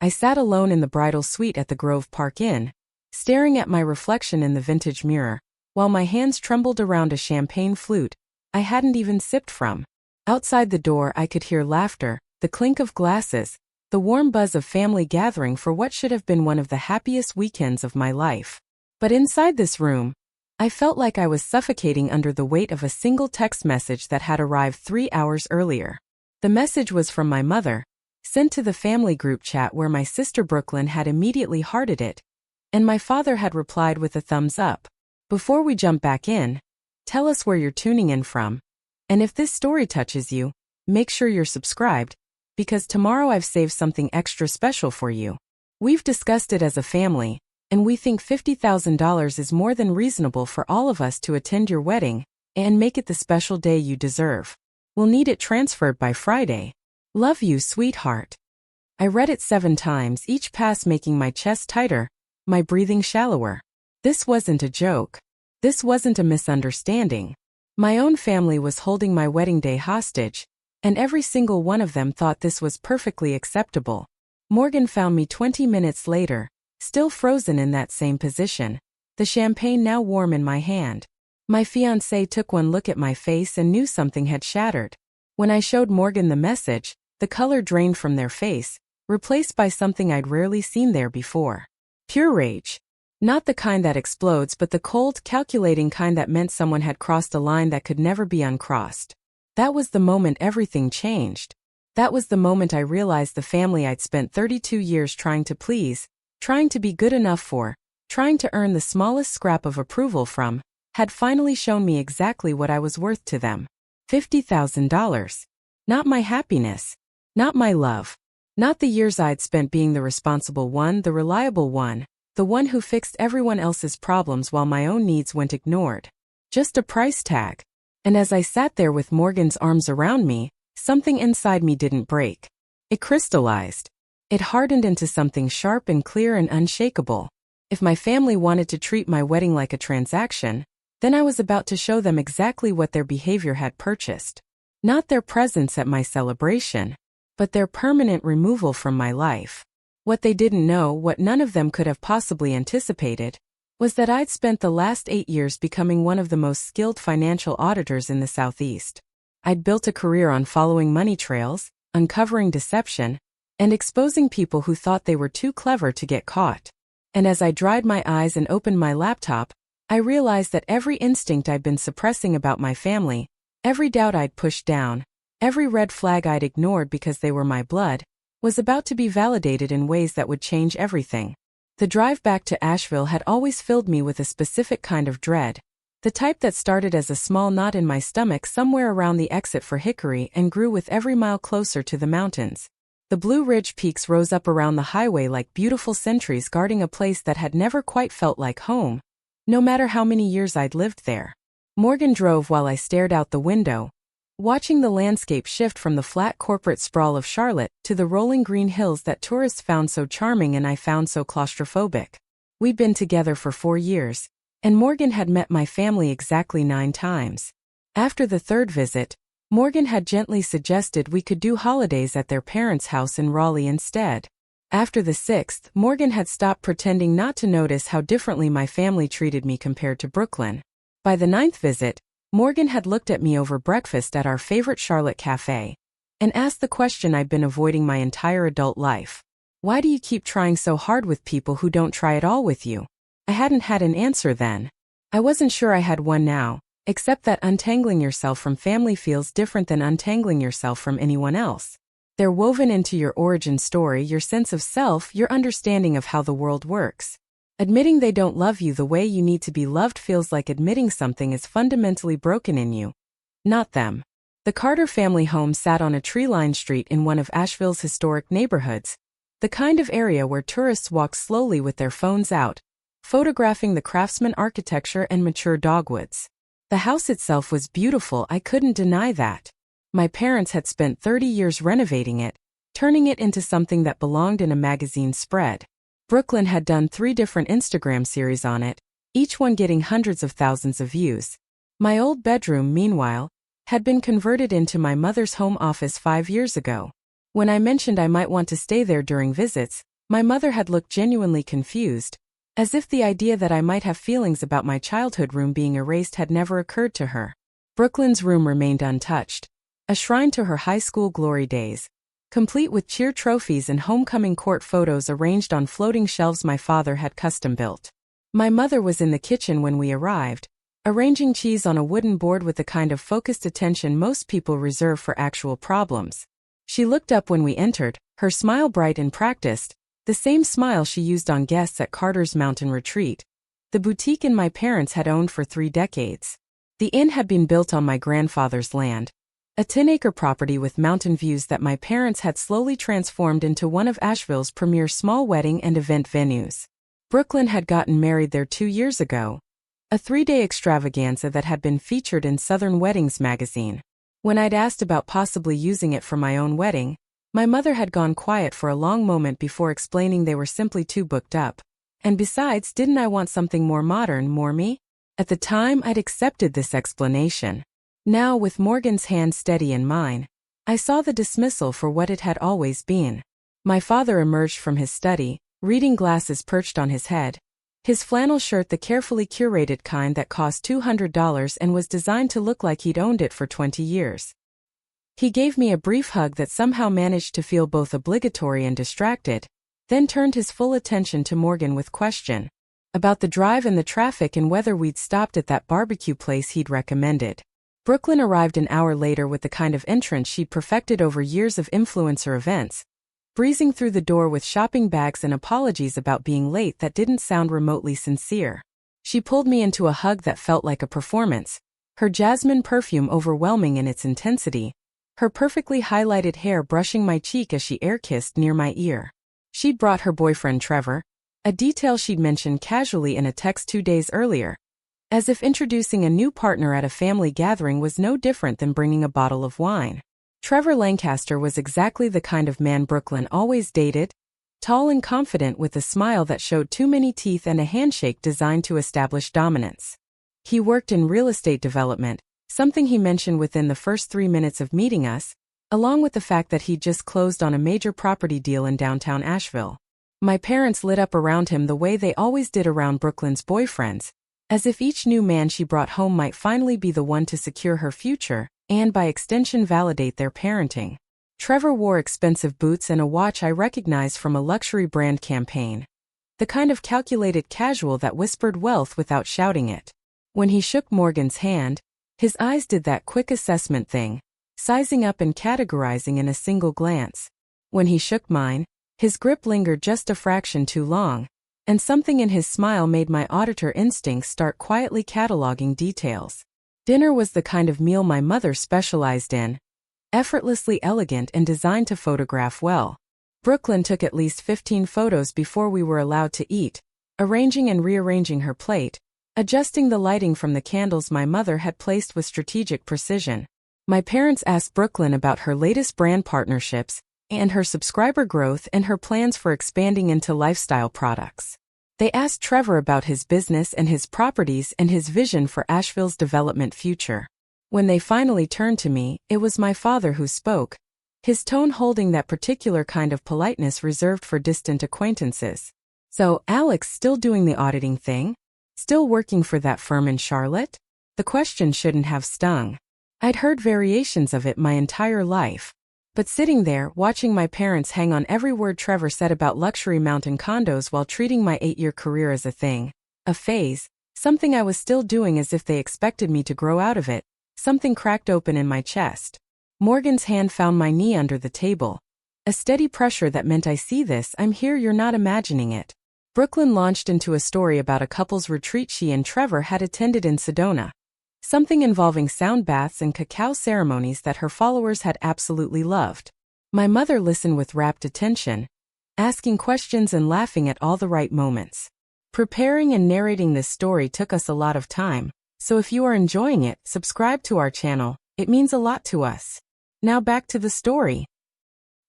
I sat alone in the bridal suite at the Grove Park Inn, staring at my reflection in the vintage mirror, while my hands trembled around a champagne flute I hadn't even sipped from. Outside the door I could hear laughter, the clink of glasses, the warm buzz of family gathering for what should have been one of the happiest weekends of my life. But inside this room, I felt like I was suffocating under the weight of a single text message that had arrived 3 hours earlier. The message was from my mother, sent to the family group chat where my sister Brooklyn had immediately hearted it, and my father had replied with a thumbs up. Before we jump back in, tell us where you're tuning in from. And if this story touches you, make sure you're subscribed, because tomorrow I've saved something extra special for you. We've discussed it as a family, and we think $50,000 is more than reasonable for all of us to attend your wedding and make it the special day you deserve. We'll need it transferred by Friday. Love you, sweetheart. I read it 7 times, each pass making my chest tighter, my breathing shallower. This wasn't a joke. This wasn't a misunderstanding. My own family was holding my wedding day hostage, and every single one of them thought this was perfectly acceptable. Morgan found me 20 minutes later, still frozen in that same position, the champagne now warm in my hand. My fiancé took one look at my face and knew something had shattered. When I showed Morgan the message, the color drained from their face, replaced by something I'd rarely seen there before. Pure rage. Not the kind that explodes, but the cold, calculating kind that meant someone had crossed a line that could never be uncrossed. That was the moment everything changed. That was the moment I realized the family I'd spent 32 years trying to please, trying to be good enough for, trying to earn the smallest scrap of approval from, had finally shown me exactly what I was worth to them. $50,000. Not my happiness. Not my love. Not the years I'd spent being the responsible one, the reliable one, the one who fixed everyone else's problems while my own needs went ignored. Just a price tag. And as I sat there with Morgan's arms around me, something inside me didn't break. It crystallized. It hardened into something sharp and clear and unshakable. If my family wanted to treat my wedding like a transaction, then I was about to show them exactly what their behavior had purchased. Not their presence at my celebration, but their permanent removal from my life. What they didn't know, what none of them could have possibly anticipated, was that I'd spent the last 8 years becoming one of the most skilled financial auditors in the Southeast. I'd built a career on following money trails, uncovering deception, and exposing people who thought they were too clever to get caught. And as I dried my eyes and opened my laptop, I realized that every instinct I'd been suppressing about my family, every doubt I'd pushed down, every red flag I'd ignored because they were my blood, was about to be validated in ways that would change everything. The drive back to Asheville had always filled me with a specific kind of dread, the type that started as a small knot in my stomach somewhere around the exit for Hickory and grew with every mile closer to the mountains. The Blue Ridge peaks rose up around the highway like beautiful sentries guarding a place that had never quite felt like home, no matter how many years I'd lived there. Morgan drove while I stared out the window, watching the landscape shift from the flat corporate sprawl of Charlotte to the rolling green hills that tourists found so charming and I found so claustrophobic. We'd been together for 4 years, and Morgan had met my family exactly 9 times. After the 3rd visit, Morgan had gently suggested we could do holidays at their parents' house in Raleigh instead. After the 6th, Morgan had stopped pretending not to notice how differently my family treated me compared to Brooklyn. By the 9th visit, Morgan had looked at me over breakfast at our favorite Charlotte cafe and asked the question I'd been avoiding my entire adult life. Why do you keep trying so hard with people who don't try at all with you? I hadn't had an answer then. I wasn't sure I had one now, except that untangling yourself from family feels different than untangling yourself from anyone else. They're woven into your origin story, your sense of self, your understanding of how the world works. Admitting they don't love you the way you need to be loved feels like admitting something is fundamentally broken in you. Not them. The Carter family home sat on a tree-lined street in one of Asheville's historic neighborhoods, the kind of area where tourists walk slowly with their phones out, photographing the craftsman architecture and mature dogwoods. The house itself was beautiful, I couldn't deny that. My parents had spent 30 years renovating it, turning it into something that belonged in a magazine spread. Brooklyn had done 3 different Instagram series on it, each one getting hundreds of thousands of views. My old bedroom, meanwhile, had been converted into my mother's home office 5 years ago. When I mentioned I might want to stay there during visits, My mother had looked genuinely confused, as if the idea that I might have feelings about my childhood room being erased had never occurred to her. Brooklyn's room remained untouched, a shrine to her high school glory days, complete with cheer trophies and homecoming court photos arranged on floating shelves my father had custom-built. My mother was in the kitchen when we arrived, arranging cheese on a wooden board with the kind of focused attention most people reserve for actual problems. She looked up when we entered, her smile bright and practiced, the same smile she used on guests at Carter's Mountain Retreat, the boutique inn my parents had owned for 3 decades. The inn had been built on my grandfather's land, a 10-acre property with mountain views that my parents had slowly transformed into one of Asheville's premier small wedding and event venues. Brooklyn had gotten married there 2 years ago, a 3-day extravaganza that had been featured in Southern Weddings magazine. When I'd asked about possibly using it for my own wedding, my mother had gone quiet for a long moment before explaining they were simply too booked up. And besides, didn't I want something more modern, more me? At the time, I'd accepted this explanation. Now, with Morgan's hand steady in mine, I saw the dismissal for what it had always been. My father emerged from his study, reading glasses perched on his head, his flannel shirt the carefully curated kind that cost $200 and was designed to look like he'd owned it for 20 years. He gave me a brief hug that somehow managed to feel both obligatory and distracted, then turned his full attention to Morgan with question about the drive and the traffic and whether we'd stopped at that barbecue place he'd recommended. Brooklyn arrived an hour later with the kind of entrance she'd perfected over years of influencer events, breezing through the door with shopping bags and apologies about being late that didn't sound remotely sincere. She pulled me into a hug that felt like a performance, her jasmine perfume overwhelming in its intensity, her perfectly highlighted hair brushing my cheek as she air-kissed near my ear. She'd brought her boyfriend Trevor, a detail she'd mentioned casually in a text 2 days earlier, as if introducing a new partner at a family gathering was no different than bringing a bottle of wine. Trevor Lancaster was exactly the kind of man Brooklyn always dated, tall and confident with a smile that showed too many teeth and a handshake designed to establish dominance. He worked in real estate development, something he mentioned within the first 3 minutes of meeting us, along with the fact that he'd just closed on a major property deal in downtown Asheville. My parents lit up around him the way they always did around Brooklyn's boyfriends, as if each new man she brought home might finally be the one to secure her future, and by extension validate their parenting. Trevor wore expensive boots and a watch I recognized from a luxury brand campaign, the kind of calculated casual that whispered wealth without shouting it. When he shook Morgan's hand, his eyes did that quick assessment thing, sizing up and categorizing in a single glance. When he shook mine, his grip lingered just a fraction too long, and something in his smile made my auditor instincts start quietly cataloging details. Dinner was the kind of meal my mother specialized in, effortlessly elegant and designed to photograph well. Brooklyn took at least 15 photos before we were allowed to eat, arranging and rearranging her plate, adjusting the lighting from the candles my mother had placed with strategic precision. My parents asked Brooklyn about her latest brand partnerships, and her subscriber growth and her plans for expanding into lifestyle products. They asked Trevor about his business and his properties and his vision for Asheville's development future. When they finally turned to me, it was my father who spoke, his tone holding that particular kind of politeness reserved for distant acquaintances. "So, Alex still doing the auditing thing? Still working for that firm in Charlotte?" The question shouldn't have stung. I'd heard variations of it my entire life. But sitting there, watching my parents hang on every word Trevor said about luxury mountain condos while treating my 8-year career as a thing, a phase, something I was still doing as if they expected me to grow out of it, something cracked open in my chest. Morgan's hand found my knee under the table. A steady pressure that meant, "I see this, I'm here, you're not imagining it." Brooklyn launched into a story about a couple's retreat she and Trevor had attended in Sedona. Something involving sound baths and cacao ceremonies that her followers had absolutely loved. My mother listened with rapt attention, asking questions and laughing at all the right moments. Preparing and narrating this story took us a lot of time, so if you are enjoying it, subscribe to our channel, it means a lot to us. Now back to the story.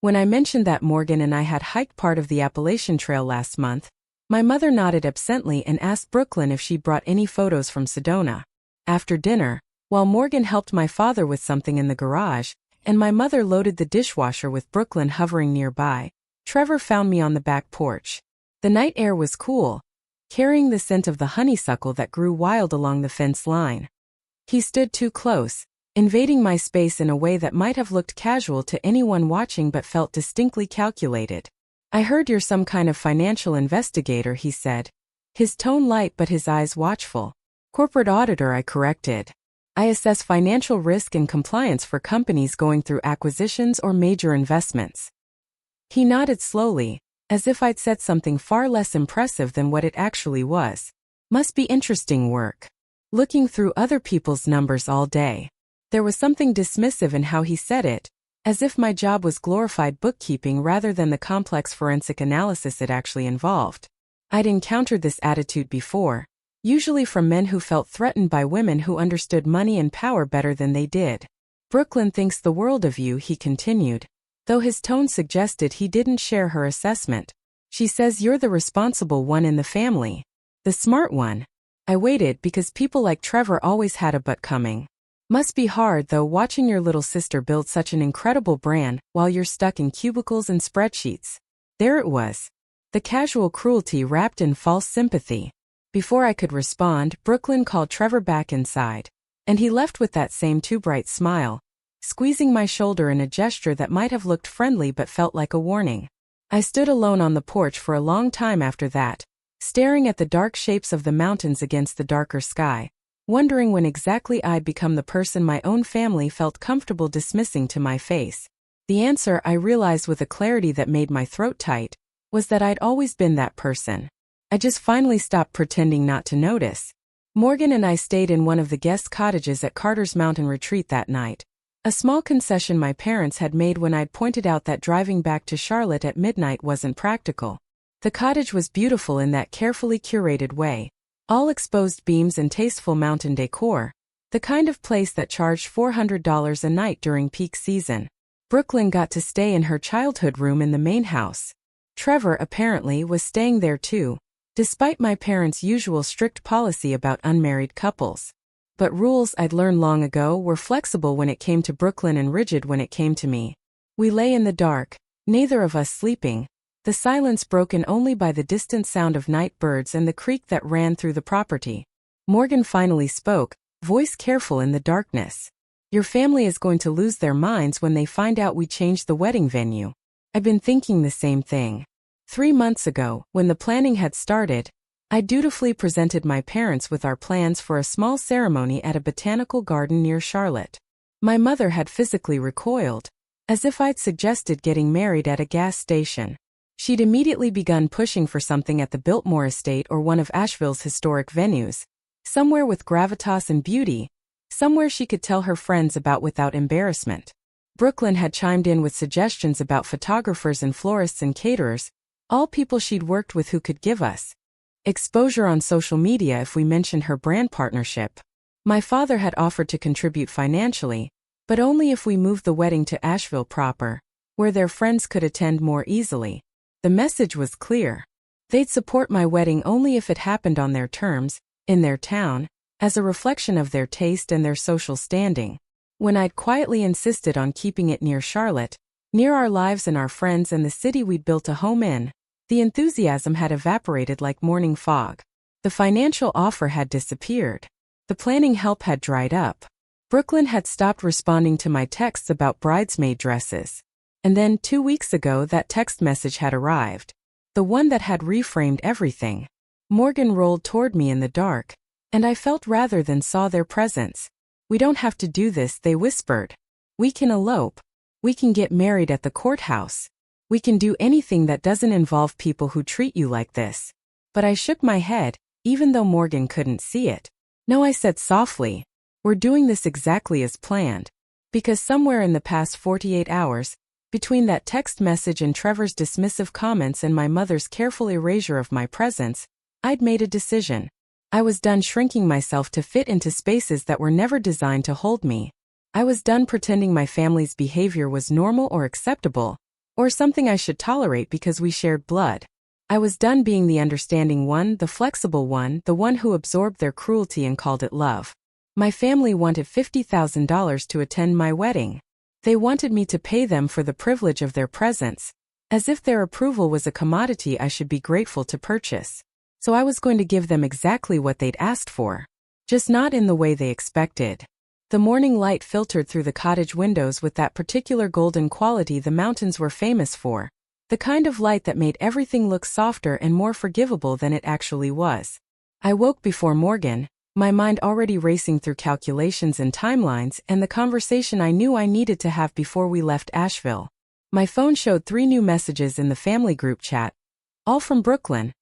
When I mentioned that Morgan and I had hiked part of the Appalachian Trail last month, my mother nodded absently and asked Brooklyn if she'd brought any photos from Sedona. After dinner, while Morgan helped my father with something in the garage, and my mother loaded the dishwasher with Brooklyn hovering nearby, Trevor found me on the back porch. The night air was cool, carrying the scent of the honeysuckle that grew wild along the fence line. He stood too close, invading my space in a way that might have looked casual to anyone watching but felt distinctly calculated. "I heard you're some kind of financial investigator," he said, his tone light but his eyes watchful. "Corporate auditor," I corrected. "I assess financial risk and compliance for companies going through acquisitions or major investments." He nodded slowly, as if I'd said something far less impressive than what it actually was. "Must be interesting work. Looking through other people's numbers all day." There was something dismissive in how he said it, as if my job was glorified bookkeeping rather than the complex forensic analysis it actually involved. I'd encountered this attitude before, usually from men who felt threatened by women who understood money and power better than they did. "Brooklyn thinks the world of you," he continued, though his tone suggested he didn't share her assessment. "She says you're the responsible one in the family. The smart one." I waited because people like Trevor always had a but coming. "Must be hard though watching your little sister build such an incredible brand while you're stuck in cubicles and spreadsheets." There it was. The casual cruelty wrapped in false sympathy. Before I could respond, Brooklyn called Trevor back inside, and he left with that same too bright smile, squeezing my shoulder in a gesture that might have looked friendly but felt like a warning. I stood alone on the porch for a long time after that, staring at the dark shapes of the mountains against the darker sky, wondering when exactly I'd become the person my own family felt comfortable dismissing to my face. The answer, I realized with a clarity that made my throat tight, was that I'd always been that person. I just finally stopped pretending not to notice. Morgan and I stayed in one of the guest cottages at Carter's Mountain Retreat that night, a small concession my parents had made when I'd pointed out that driving back to Charlotte at midnight wasn't practical. The cottage was beautiful in that carefully curated way, all exposed beams and tasteful mountain decor, the kind of place that charged $400 a night during peak season. Brooklyn got to stay in her childhood room in the main house. Trevor, apparently, was staying there too, despite my parents' usual strict policy about unmarried couples. But rules I'd learned long ago were flexible when it came to Brooklyn and rigid when it came to me. We lay in the dark, neither of us sleeping, the silence broken only by the distant sound of night birds and the creek that ran through the property. Morgan finally spoke, voice careful in the darkness. "Your family is going to lose their minds when they find out we changed the wedding venue." I've been thinking the same thing. 3 months ago, when the planning had started, I dutifully presented my parents with our plans for a small ceremony at a botanical garden near Charlotte. My mother had physically recoiled, as if I'd suggested getting married at a gas station. She'd immediately begun pushing for something at the Biltmore estate or one of Asheville's historic venues, somewhere with gravitas and beauty, somewhere she could tell her friends about without embarrassment. Brooklyn had chimed in with suggestions about photographers and florists and caterers, all people she'd worked with who could give us exposure on social media if we mentioned her brand partnership. My father had offered to contribute financially, but only if we moved the wedding to Asheville proper, where their friends could attend more easily. The message was clear. They'd support my wedding only if it happened on their terms, in their town, as a reflection of their taste and their social standing. When I'd quietly insisted on keeping it near Charlotte, near our lives and our friends and the city we'd built a home in, the enthusiasm had evaporated like morning fog. The financial offer had disappeared. The planning help had dried up. Brooklyn had stopped responding to my texts about bridesmaid dresses. And then 2 weeks ago that text message had arrived. The one that had reframed everything. Morgan rolled toward me in the dark, and I felt rather than saw their presence. "We don't have to do this," they whispered. "We can elope. We can get married at the courthouse. We can do anything that doesn't involve people who treat you like this." But I shook my head, even though Morgan couldn't see it. "No," I said softly. "We're doing this exactly as planned." Because somewhere in the past 48 hours, between that text message and Trevor's dismissive comments and my mother's careful erasure of my presence, I'd made a decision. I was done shrinking myself to fit into spaces that were never designed to hold me. I was done pretending my family's behavior was normal or acceptable, or something I should tolerate because we shared blood. I was done being the understanding one, the flexible one, the one who absorbed their cruelty and called it love. My family wanted $50,000 to attend my wedding. They wanted me to pay them for the privilege of their presence, as if their approval was a commodity I should be grateful to purchase. So I was going to give them exactly what they'd asked for, just not in the way they expected. The morning light filtered through the cottage windows with that particular golden quality the mountains were famous for, the kind of light that made everything look softer and more forgivable than it actually was. I woke before Morgan, my mind already racing through calculations and timelines and the conversation I knew I needed to have before we left Asheville. My phone showed 3 new messages in the family group chat, all from Brooklyn,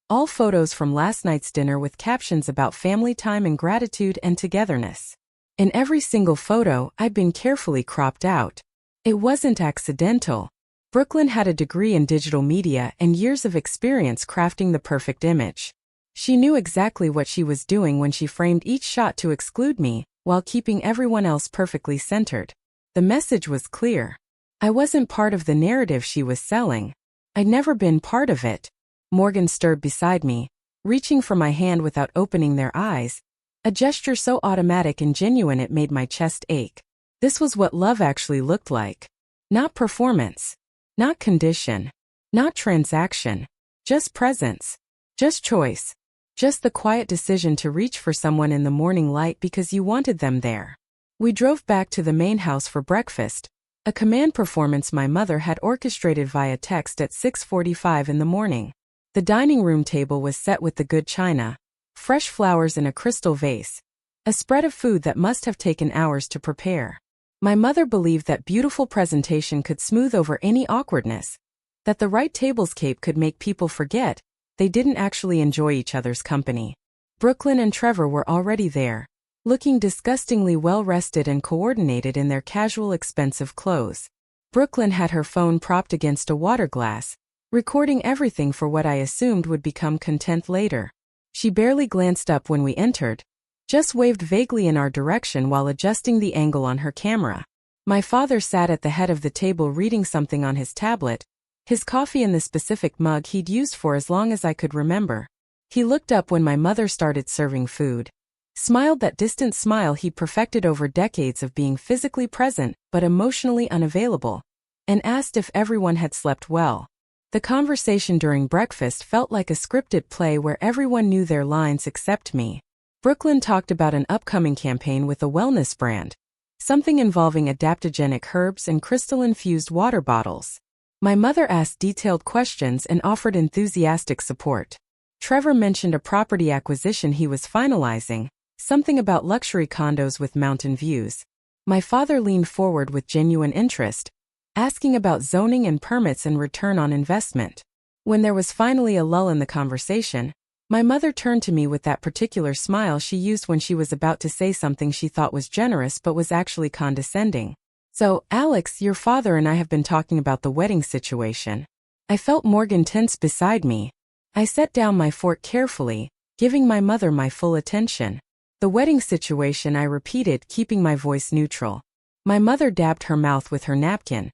all photos from last night's dinner with captions about family time and gratitude and togetherness. In every single photo, I'd been carefully cropped out. It wasn't accidental. Brooklyn had a degree in digital media and years of experience crafting the perfect image. She knew exactly what she was doing when she framed each shot to exclude me, while keeping everyone else perfectly centered. The message was clear. I wasn't part of the narrative she was selling. I'd never been part of it. Morgan stirred beside me, reaching for my hand without opening their eyes, a gesture so automatic and genuine it made my chest ache. This was what love actually looked like. Not performance. Not condition. Not transaction. Just presence. Just choice. Just the quiet decision to reach for someone in the morning light because you wanted them there. We drove back to the main house for breakfast, a command performance my mother had orchestrated via text at 6:45 in the morning. The dining room table was set with the good china, fresh flowers in a crystal vase, a spread of food that must have taken hours to prepare. My mother believed that beautiful presentation could smooth over any awkwardness, that the right tablescape could make people forget they didn't actually enjoy each other's company. Brooklyn and Trevor were already there, looking disgustingly well-rested and coordinated in their casual expensive clothes. Brooklyn had her phone propped against a water glass, recording everything for what I assumed would become content later. She barely glanced up when we entered, just waved vaguely in our direction while adjusting the angle on her camera. My father sat at the head of the table reading something on his tablet, his coffee in the specific mug he'd used for as long as I could remember. He looked up when my mother started serving food, smiled that distant smile he'd perfected over decades of being physically present but emotionally unavailable, and asked if everyone had slept well. The conversation during breakfast felt like a scripted play where everyone knew their lines except me. Brooklyn talked about an upcoming campaign with a wellness brand, something involving adaptogenic herbs and crystal-infused water bottles. My mother asked detailed questions and offered enthusiastic support. Trevor mentioned a property acquisition he was finalizing, something about luxury condos with mountain views. My father leaned forward with genuine interest, asking about zoning and permits and return on investment. When there was finally a lull in the conversation, my mother turned to me with that particular smile she used when she was about to say something she thought was generous but was actually condescending. "So, Alex, your father and I have been talking about the wedding situation." I felt Morgan tense beside me. I set down my fork carefully, giving my mother my full attention. "The wedding situation," I repeated, keeping my voice neutral. My mother dabbed her mouth with her napkin,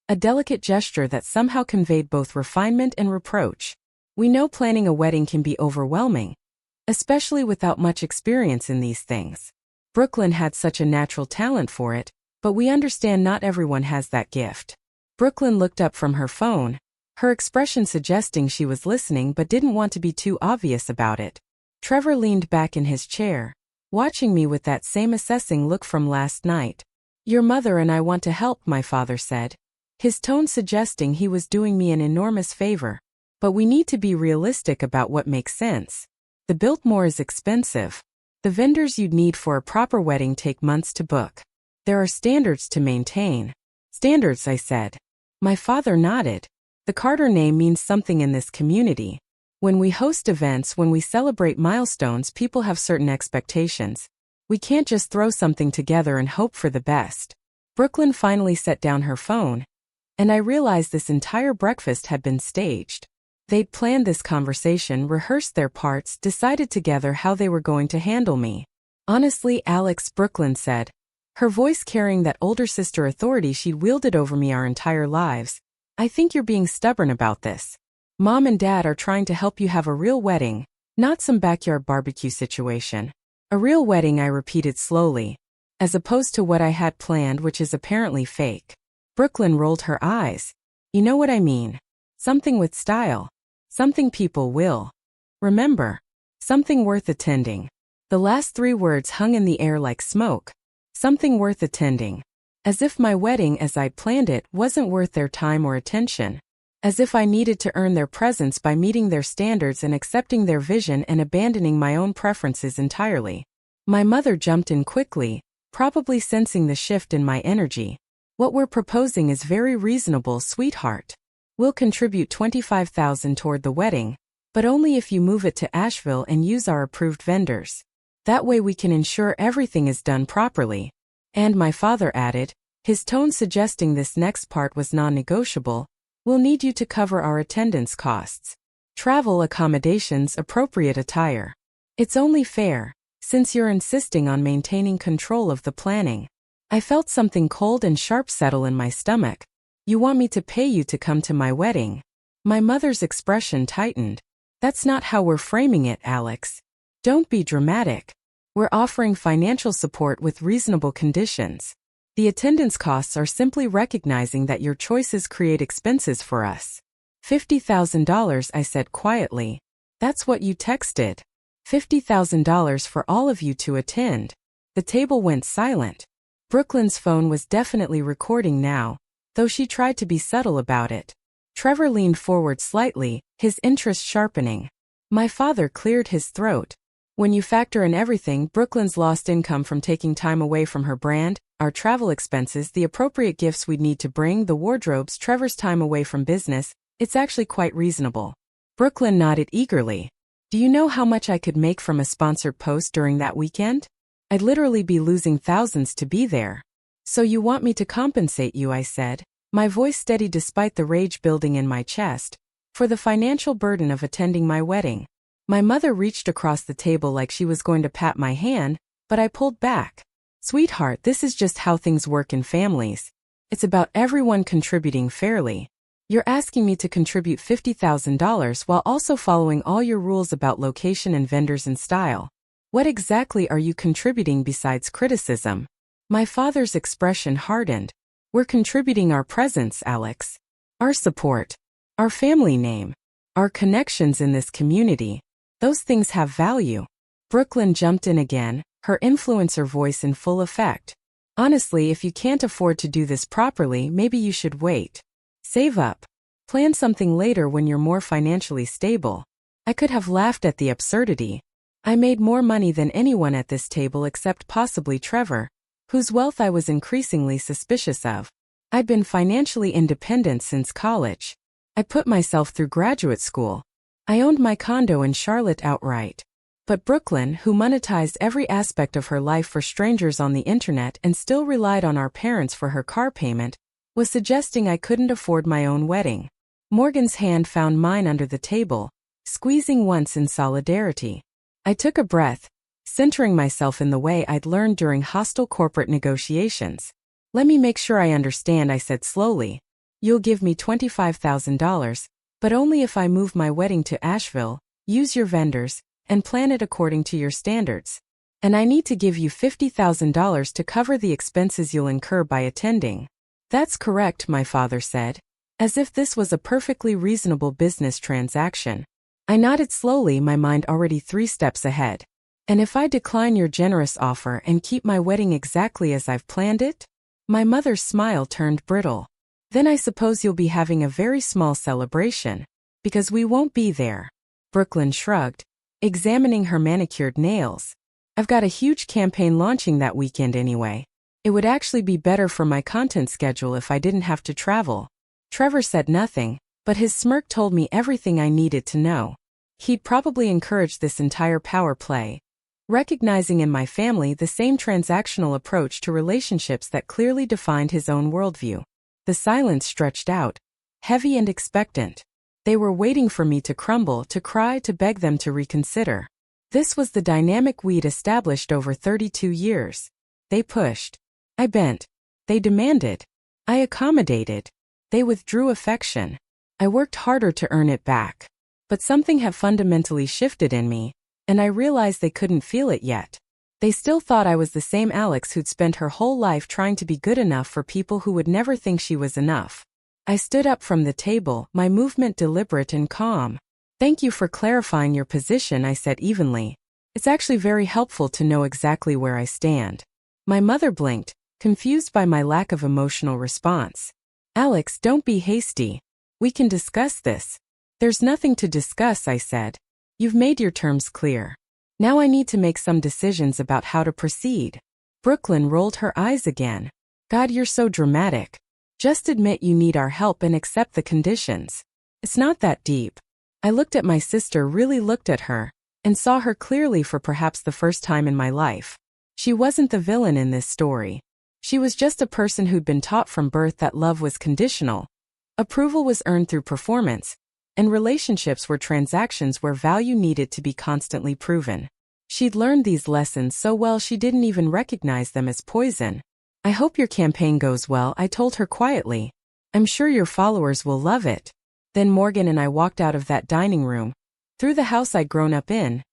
a delicate gesture that somehow conveyed both refinement and reproach. "We know planning a wedding can be overwhelming, especially without much experience in these things. Brooklyn had such a natural talent for it, but we understand not everyone has that gift." Brooklyn looked up from her phone, her expression suggesting she was listening but didn't want to be too obvious about it. Trevor leaned back in his chair, watching me with that same assessing look from last night. "Your mother and I want to help," my father said, his tone suggesting he was doing me an enormous favor. "But we need to be realistic about what makes sense. The Biltmore is expensive. The vendors you'd need for a proper wedding take months to book. There are standards to maintain." "Standards," I said. My father nodded. "The Carter name means something in this community. When we host events, when we celebrate milestones, people have certain expectations. We can't just throw something together and hope for the best." Brooklyn finally set down her phone, and I realized this entire breakfast had been staged. They'd planned this conversation, rehearsed their parts, decided together how they were going to handle me. "Honestly, Alex," Brooklyn said, her voice carrying that older sister authority she'd wielded over me our entire lives, "I think you're being stubborn about this. Mom and Dad are trying to help you have a real wedding, not some backyard barbecue situation." "A real wedding," I repeated slowly, "as opposed to what I had planned, which is apparently fake." Brooklyn rolled her eyes. "You know what I mean." Something with style. Something people will remember. Something worth attending. The last 3 words hung in the air like smoke. Something worth attending. As if my wedding as I'd planned it wasn't worth their time or attention. As if I needed to earn their presence by meeting their standards and accepting their vision and abandoning my own preferences entirely. My mother jumped in quickly, probably sensing the shift in my energy. What we're proposing is very reasonable, sweetheart. We'll contribute $25,000 toward the wedding, but only if you move it to Asheville and use our approved vendors. That way we can ensure everything is done properly. And my father added, his tone suggesting this next part was non-negotiable, we'll need you to cover our attendance costs. Travel accommodations, appropriate attire. It's only fair, since you're insisting on maintaining control of the planning. I felt something cold and sharp settle in my stomach. You want me to pay you to come to my wedding? My mother's expression tightened. That's not how we're framing it, Alex. Don't be dramatic. We're offering financial support with reasonable conditions. The attendance costs are simply recognizing that your choices create expenses for us. $50,000, I said quietly. That's what you texted. $50,000 for all of you to attend. The table went silent. Brooklyn's phone was definitely recording now, though she tried to be subtle about it. Trevor leaned forward slightly, his interest sharpening. My father cleared his throat. When you factor in everything, Brooklyn's lost income from taking time away from her brand, our travel expenses, the appropriate gifts we'd need to bring, the wardrobes, Trevor's time away from business, it's actually quite reasonable. Brooklyn nodded eagerly. Do you know how much I could make from a sponsored post during that weekend? I'd literally be losing thousands to be there. So you want me to compensate you, I said, my voice steady despite the rage building in my chest, for the financial burden of attending my wedding. My mother reached across the table like she was going to pat my hand, but I pulled back. Sweetheart, this is just how things work in families. It's about everyone contributing fairly. You're asking me to contribute $50,000 while also following all your rules about location and vendors and style. What exactly are you contributing besides criticism? My father's expression hardened. We're contributing our presence, Alex. Our support. Our family name. Our connections in this community. Those things have value. Brooklyn jumped in again, her influencer voice in full effect. Honestly, if you can't afford to do this properly, maybe you should wait. Save up. Plan something later when you're more financially stable. I could have laughed at the absurdity. I made more money than anyone at this table except possibly Trevor, whose wealth I was increasingly suspicious of. I'd been financially independent since college. I put myself through graduate school. I owned my condo in Charlotte outright. But Brooklyn, who monetized every aspect of her life for strangers on the internet and still relied on our parents for her car payment, was suggesting I couldn't afford my own wedding. Morgan's hand found mine under the table, squeezing once in solidarity. I took a breath, centering myself in the way I'd learned during hostile corporate negotiations. Let me make sure I understand, I said slowly. You'll give me $25,000, but only if I move my wedding to Asheville, use your vendors, and plan it according to your standards. And I need to give you $50,000 to cover the expenses you'll incur by attending. That's correct, my father said, as if this was a perfectly reasonable business transaction. I nodded slowly, my mind already 3 steps ahead. And if I decline your generous offer and keep my wedding exactly as I've planned it? My mother's smile turned brittle. Then I suppose you'll be having a very small celebration, because we won't be there. Brooklyn shrugged, examining her manicured nails. I've got a huge campaign launching that weekend anyway. It would actually be better for my content schedule if I didn't have to travel. Trevor said nothing, but his smirk told me everything I needed to know. He'd probably encouraged this entire power play, recognizing in my family the same transactional approach to relationships that clearly defined his own worldview. The silence stretched out, heavy and expectant. They were waiting for me to crumble, to cry, to beg them to reconsider. This was the dynamic we'd established over 32 years. They pushed. I bent. They demanded. I accommodated. They withdrew affection. I worked harder to earn it back. But something had fundamentally shifted in me, and I realized they couldn't feel it yet. They still thought I was the same Alex who'd spent her whole life trying to be good enough for people who would never think she was enough. I stood up from the table, my movement deliberate and calm. Thank you for clarifying your position, I said evenly. It's actually very helpful to know exactly where I stand. My mother blinked, confused by my lack of emotional response. Alex, don't be hasty. We can discuss this. There's nothing to discuss, I said. You've made your terms clear. Now I need to make some decisions about how to proceed. Brooklyn rolled her eyes again. God, you're so dramatic. Just admit you need our help and accept the conditions. It's not that deep. I looked at my sister, really looked at her, and saw her clearly for perhaps the first time in my life. She wasn't the villain in this story. She was just a person who'd been taught from birth that love was conditional. Approval was earned through performance, and relationships were transactions where value needed to be constantly proven. She'd learned these lessons so well she didn't even recognize them as poison. I hope your campaign goes well, I told her quietly. I'm sure your followers will love it. Then Morgan and I walked out of that dining room, through the house I'd grown up in,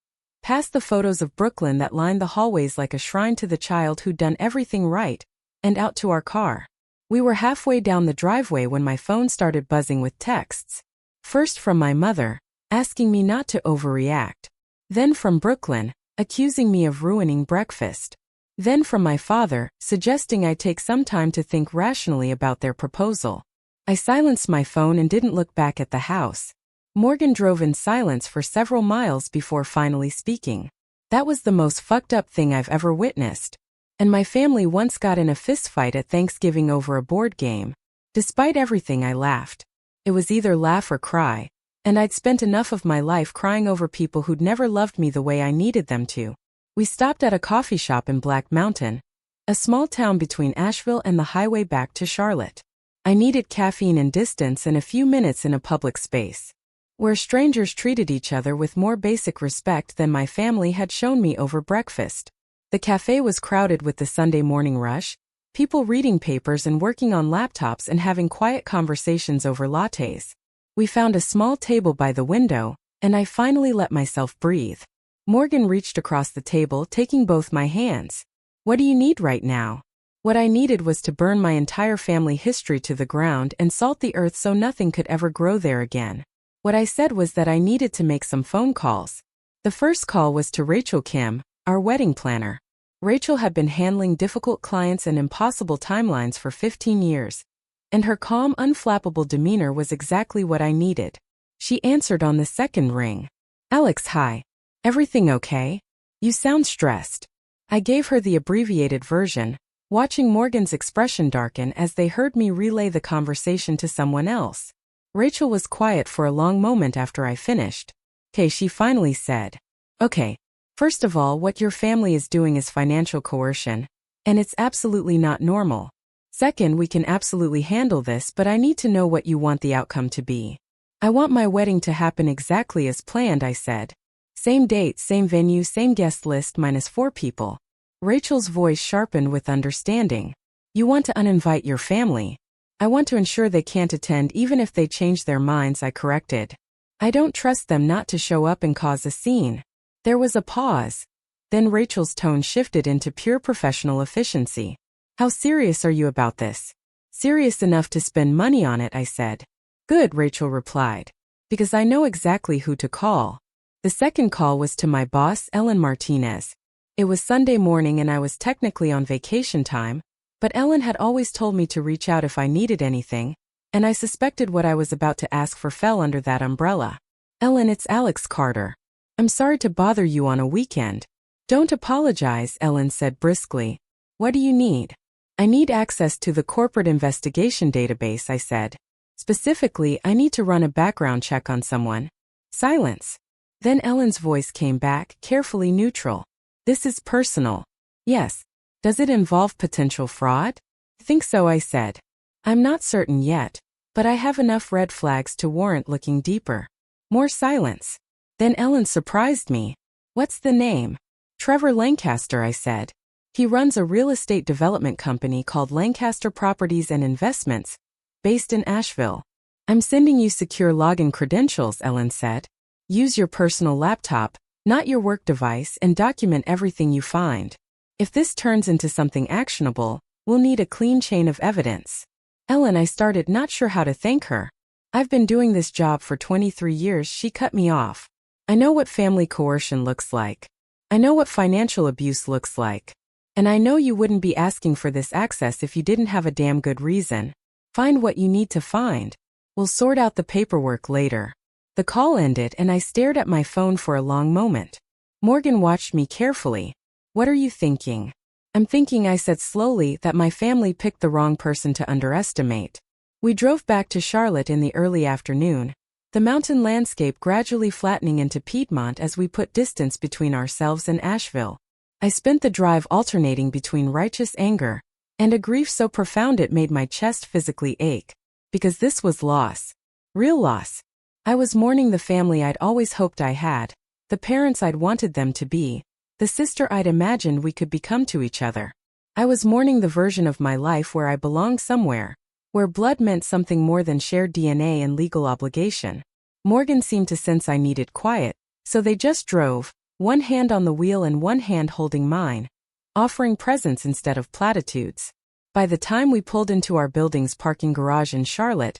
past the photos of Brooklyn that lined the hallways like a shrine to the child who'd done everything right, and out to our car. We were halfway down the driveway when my phone started buzzing with texts. First from my mother, asking me not to overreact. Then from Brooklyn, accusing me of ruining breakfast. Then from my father, suggesting I take some time to think rationally about their proposal. I silenced my phone and didn't look back at the house. Morgan drove in silence for several miles before finally speaking. That was the most fucked up thing I've ever witnessed. And my family once got in a fistfight at Thanksgiving over a board game. Despite everything, I laughed. It was either laugh or cry, and I'd spent enough of my life crying over people who'd never loved me the way I needed them to. We stopped at a coffee shop in Black Mountain, a small town between Asheville and the highway back to Charlotte. I needed caffeine and distance and a few minutes in a public space, where strangers treated each other with more basic respect than my family had shown me over breakfast. The cafe was crowded with the Sunday morning rush, people reading papers and working on laptops and having quiet conversations over lattes. We found a small table by the window, and I finally let myself breathe. Morgan reached across the table, taking both my hands. What do you need right now? What I needed was to burn my entire family history to the ground and salt the earth so nothing could ever grow there again. What I said was that I needed to make some phone calls. The first call was to Rachel Kim, our wedding planner. Rachel had been handling difficult clients and impossible timelines for 15 years, and her calm, unflappable demeanor was exactly what I needed. She answered on the second ring. Alex, hi. Everything okay? You sound stressed. I gave her the abbreviated version, watching Morgan's expression darken as they heard me relay the conversation to someone else. Rachel was quiet for a long moment after I finished. Okay, she finally said. Okay. First of all, what your family is doing is financial coercion, and it's absolutely not normal. Second, we can absolutely handle this, but I need to know what you want the outcome to be. I want my wedding to happen exactly as planned, I said. Same date, same venue, same guest list -4 people. Rachel's voice sharpened with understanding. You want to uninvite your family. I want to ensure they can't attend even if they change their minds, I corrected. I don't trust them not to show up and cause a scene. There was a pause. Then Rachel's tone shifted into pure professional efficiency. How serious are you about this? Serious enough to spend money on it, I said. Good, Rachel replied. Because I know exactly who to call. The second call was to my boss, Ellen Martinez. It was Sunday morning and I was technically on vacation time, but Ellen had always told me to reach out if I needed anything, and I suspected what I was about to ask for fell under that umbrella. Ellen, it's Alex Carter. I'm sorry to bother you on a weekend. Don't apologize, Ellen said briskly. What do you need? I need access to the corporate investigation database, I said. Specifically, I need to run a background check on someone. Silence. Then Ellen's voice came back, carefully neutral. This is personal. Yes. Does it involve potential fraud? Think so, I said. I'm not certain yet, but I have enough red flags to warrant looking deeper. More silence. Then Ellen surprised me. What's the name? Trevor Lancaster, I said. He runs a real estate development company called Lancaster Properties and Investments, based in Asheville. I'm sending you secure login credentials, Ellen said. Use your personal laptop, not your work device, and document everything you find. If this turns into something actionable, we'll need a clean chain of evidence. Ellen, I started, not sure how to thank her. I've been doing this job for 23 years, she cut me off. I know what family coercion looks like. I know what financial abuse looks like. And I know you wouldn't be asking for this access if you didn't have a damn good reason. Find what you need to find. We'll sort out the paperwork later. The call ended and I stared at my phone for a long moment. Morgan watched me carefully. What are you thinking? I'm thinking, I said slowly, that my family picked the wrong person to underestimate. We drove back to Charlotte in the early afternoon, the mountain landscape gradually flattening into Piedmont as we put distance between ourselves and Asheville. I spent the drive alternating between righteous anger and a grief so profound it made my chest physically ache. Because this was loss. Real loss. I was mourning the family I'd always hoped I had, the parents I'd wanted them to be, the sister I'd imagined we could become to each other. I was mourning the version of my life where I belonged somewhere, where blood meant something more than shared DNA and legal obligation. Morgan seemed to sense I needed quiet, so they just drove, one hand on the wheel and one hand holding mine, offering presents instead of platitudes. By the time we pulled into our building's parking garage in Charlotte,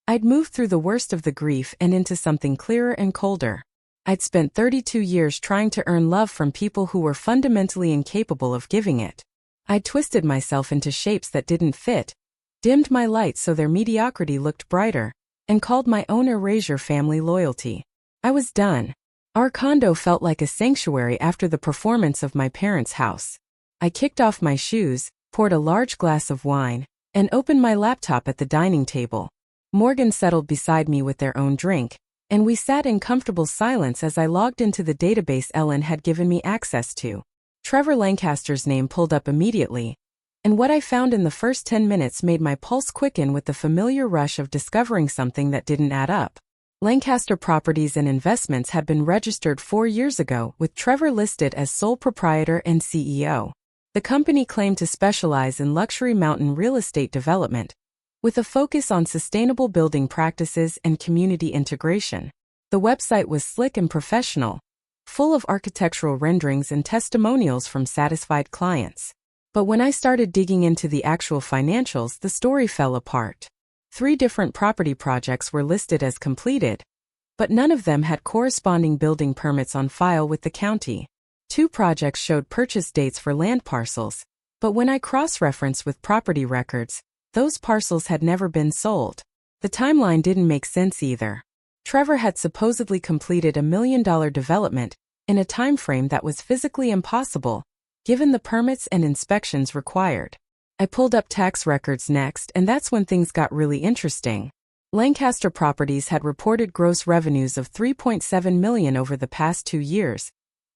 I'd moved through the worst of the grief and into something clearer and colder. I'd spent 32 years trying to earn love from people who were fundamentally incapable of giving it. I'd twisted myself into shapes that didn't fit, dimmed my light so their mediocrity looked brighter, and called my own erasure family loyalty. I was done. Our condo felt like a sanctuary after the performance of my parents' house. I kicked off my shoes, poured a large glass of wine, and opened my laptop at the dining table. Morgan settled beside me with their own drink, and we sat in comfortable silence as I logged into the database Ellen had given me access to. Trevor Lancaster's name pulled up immediately, and what I found in the first 10 minutes made my pulse quicken with the familiar rush of discovering something that didn't add up. Lancaster Properties and Investments had been registered 4 years ago, with Trevor listed as sole proprietor and CEO. The company claimed to specialize in luxury mountain real estate development, with a focus on sustainable building practices and community integration. The website was slick and professional, full of architectural renderings and testimonials from satisfied clients. But when I started digging into the actual financials, the story fell apart. 3 different property projects were listed as completed, but none of them had corresponding building permits on file with the county. 2 projects showed purchase dates for land parcels, but when I cross-referenced with property records, those parcels had never been sold. The timeline didn't make sense either. Trevor had supposedly completed $1 million development in a time frame that was physically impossible, given the permits and inspections required. I pulled up tax records next, and that's when things got really interesting. Lancaster Properties had reported gross revenues of $3.7 million over the past 2 years,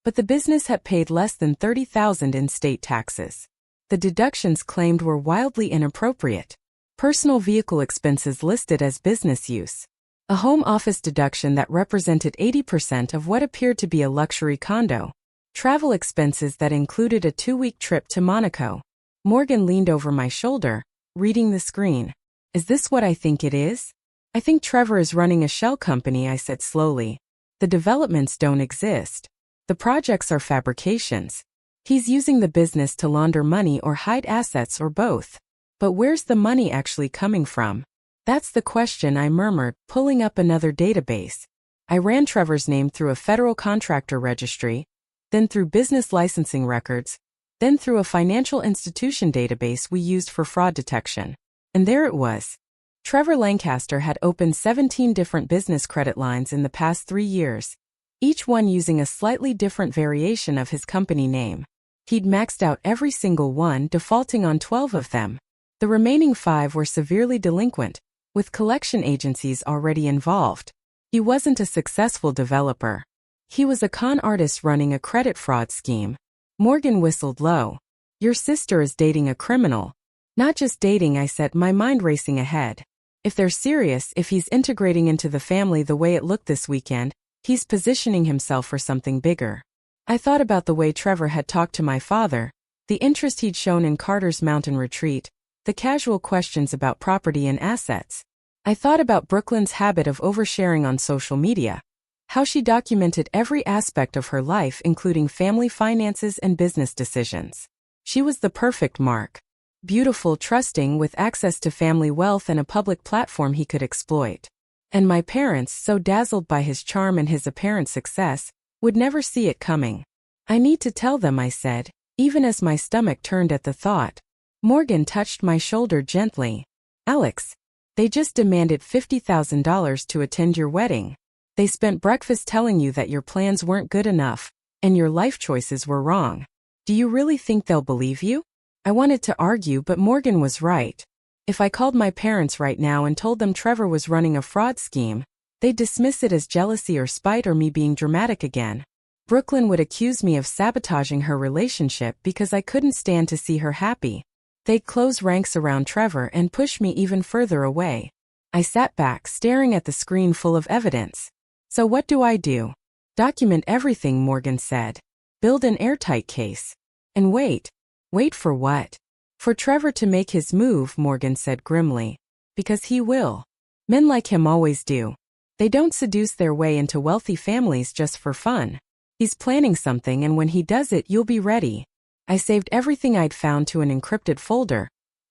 but the business had paid less than $30,000 in state taxes. The deductions claimed were wildly inappropriate. Personal vehicle expenses listed as business use. A home office deduction that represented 80% of what appeared to be a luxury condo. Travel expenses that included a 2-week trip to Monaco. Morgan leaned over my shoulder, reading the screen. Is this what I think it is? I think Trevor is running a shell company, I said slowly. The developments don't exist. The projects are fabrications. He's using the business to launder money or hide assets or both. But where's the money actually coming from? That's the question, I murmured, pulling up another database. I ran Trevor's name through a federal contractor registry, then through business licensing records, then through a financial institution database we used for fraud detection. And there it was. Trevor Lancaster had opened 17 different business credit lines in the past 3 years, each one using a slightly different variation of his company name. He'd maxed out every single one, defaulting on 12 of them. The remaining 5 were severely delinquent, with collection agencies already involved. He wasn't a successful developer. He was a con artist running a credit fraud scheme. Morgan whistled low. Your sister is dating a criminal. Not just dating, I said, my mind racing ahead. If they're serious, if he's integrating into the family the way it looked this weekend, he's positioning himself for something bigger. I thought about the way Trevor had talked to my father, the interest he'd shown in Carter's mountain retreat, the casual questions about property and assets. I thought about Brooklyn's habit of oversharing on social media, how she documented every aspect of her life including family finances and business decisions. She was the perfect mark. beautiful, trusting, with access to family wealth and a public platform he could exploit. And my parents, so dazzled by his charm and his apparent success, would never see it coming. I need to tell them, I said, even as my stomach turned at the thought. Morgan touched my shoulder gently. Alex, they just demanded $50,000 to attend your wedding. They spent breakfast telling you that your plans weren't good enough, and your life choices were wrong. Do you really think they'll believe you? I wanted to argue, but Morgan was right. If I called my parents right now and told them Trevor was running a fraud scheme, they'd dismiss it as jealousy or spite or me being dramatic again. Brooklyn would accuse me of sabotaging her relationship because I couldn't stand to see her happy. They'd close ranks around Trevor and push me even further away. I sat back, staring at the screen full of evidence. So what do I do? Document everything, Morgan said. Build an airtight case. And wait. Wait for what? For Trevor to make his move, Morgan said grimly. Because he will. Men like him always do. They don't seduce their way into wealthy families just for fun. He's planning something, and when he does it, you'll be ready. I saved everything I'd found to an encrypted folder,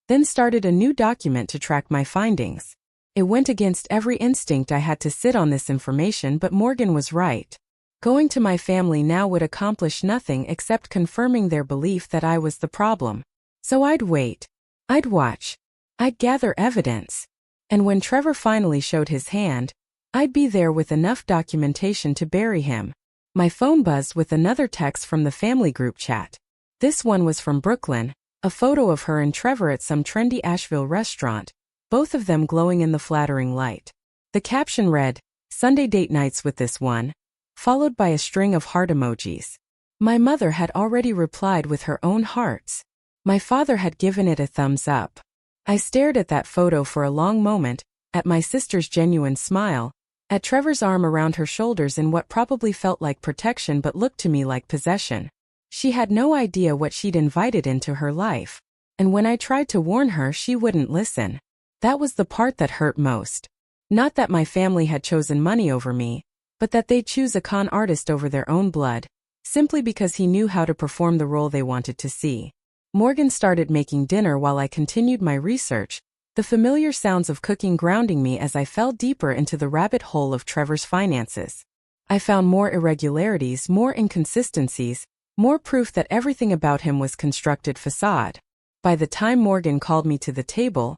then started a new document to track my findings. It went against every instinct I had to sit on this information, but Morgan was right. Going to my family now would accomplish nothing except confirming their belief that I was the problem. So I'd wait. I'd watch. I'd gather evidence. And when Trevor finally showed his hand, I'd be there with enough documentation to bury him. My phone buzzed with another text from the family group chat. This one was from Brooklyn, a photo of her and Trevor at some trendy Asheville restaurant, both of them glowing in the flattering light. The caption read, "Sunday date nights with this one," followed by a string of heart emojis. My mother had already replied with her own hearts. My father had given it a thumbs up. I stared at that photo for a long moment, at my sister's genuine smile, at Trevor's arm around her shoulders in what probably felt like protection but looked to me like possession. She had no idea what she'd invited into her life. And when I tried to warn her, she wouldn't listen. That was the part that hurt most. Not that my family had chosen money over me, but that they'd choose a con artist over their own blood, simply because he knew how to perform the role they wanted to see. Morgan started making dinner while I continued my research, the familiar sounds of cooking grounding me as I fell deeper into the rabbit hole of Trevor's finances. I found more irregularities, more inconsistencies, more proof that everything about him was constructed facade. By the time Morgan called me to the table,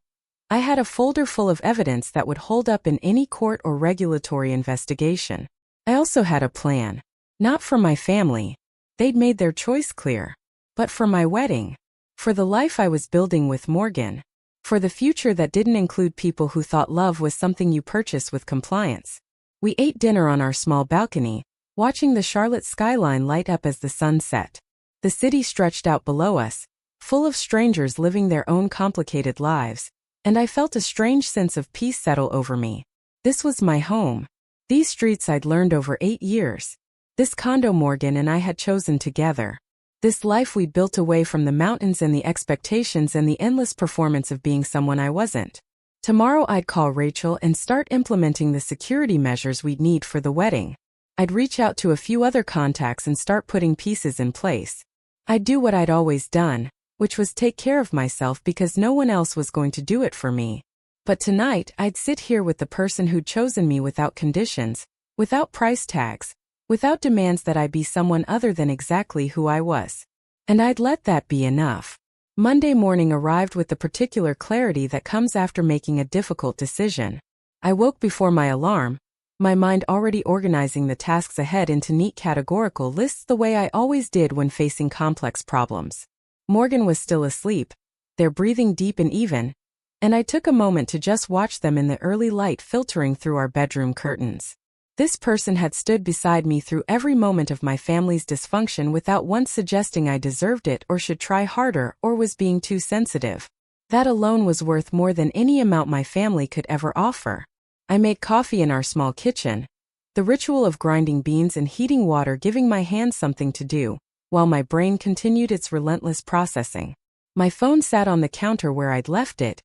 I had a folder full of evidence that would hold up in any court or regulatory investigation. I also had a plan. Not for my family. They'd made their choice clear. But for my wedding. For the life I was building with Morgan. For the future that didn't include people who thought love was something you purchase with compliance. We ate dinner on our small balcony, watching the Charlotte skyline light up as the sun set. The city stretched out below us, full of strangers living their own complicated lives, and I felt a strange sense of peace settle over me. This was my home. These streets I'd learned over 8 years. This condo Morgan and I had chosen together. This life we'd built away from the mountains and the expectations and the endless performance of being someone I wasn't. Tomorrow I'd call Rachel and start implementing the security measures we'd need for the wedding. I'd reach out to a few other contacts and start putting pieces in place. I'd do what I'd always done, which was take care of myself because no one else was going to do it for me. But tonight, I'd sit here with the person who'd chosen me without conditions, without price tags, without demands that I be someone other than exactly who I was. And I'd let that be enough. Monday morning arrived with the particular clarity that comes after making a difficult decision. I woke before my alarm, my mind already organizing the tasks ahead into neat categorical lists the way I always did when facing complex problems. Morgan was still asleep, their breathing deep and even, and I took a moment to just watch them in the early light filtering through our bedroom curtains. This person had stood beside me through every moment of my family's dysfunction without once suggesting I deserved it or should try harder or was being too sensitive. That alone was worth more than any amount my family could ever offer. I made coffee in our small kitchen, the ritual of grinding beans and heating water giving my hands something to do, while my brain continued its relentless processing. My phone sat on the counter where I'd left it,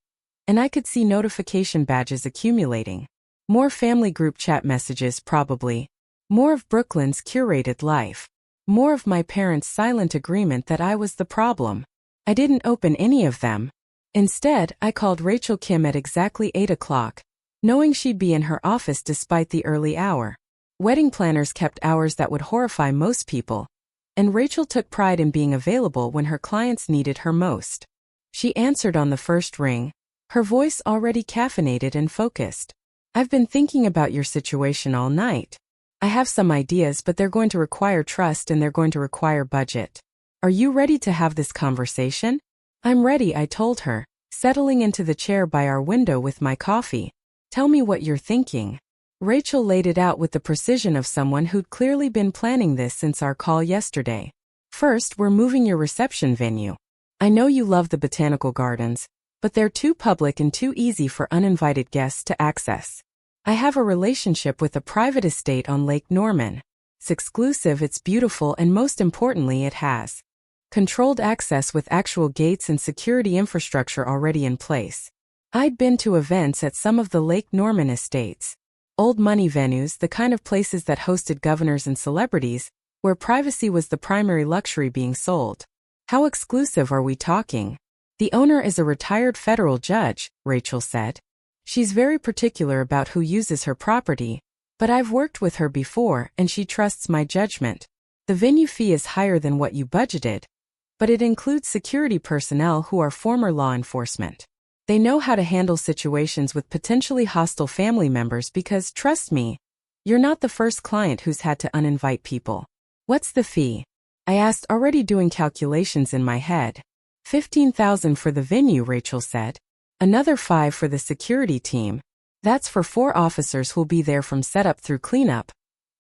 and I could see notification badges accumulating. More family group chat messages probably. More of Brooklyn's curated life. More of my parents' silent agreement that I was the problem. I didn't open any of them, Instead, I called Rachel Kim at exactly 8 o'clock, knowing she'd be in her office despite the early hour. Wedding planners kept hours that would horrify most people, and Rachel took pride in being available when her clients needed her most. She answered on the first ring, her voice already caffeinated and focused. "I've been thinking about your situation all night. I have some ideas, but they're going to require trust and they're going to require budget. Are you ready to have this conversation?" "I'm ready," I told her, settling into the chair by our window with my coffee. "Tell me what you're thinking." Rachel laid it out with the precision of someone who'd clearly been planning this since our call yesterday. "First, we're moving your reception venue. I know you love the botanical gardens, but they're too public and too easy for uninvited guests to access. I have a relationship with a private estate on Lake Norman. It's exclusive, it's beautiful, and most importantly, it has controlled access with actual gates and security infrastructure already in place." I'd been to events at some of the Lake Norman estates. Old money venues, the kind of places that hosted governors and celebrities, where privacy was the primary luxury being sold. "How exclusive are we talking?" "The owner is a retired federal judge," Rachel said. "She's very particular about who uses her property, but I've worked with her before and she trusts my judgment. The venue fee is higher than what you budgeted, but it includes security personnel who are former law enforcement. They know how to handle situations with potentially hostile family members because, trust me, you're not the first client who's had to uninvite people." "What's the fee?" I asked, already doing calculations in my head. $15,000 for the venue, Rachel said. Another $5,000 for the security team. That's for 4 officers who'll be there from setup through cleanup,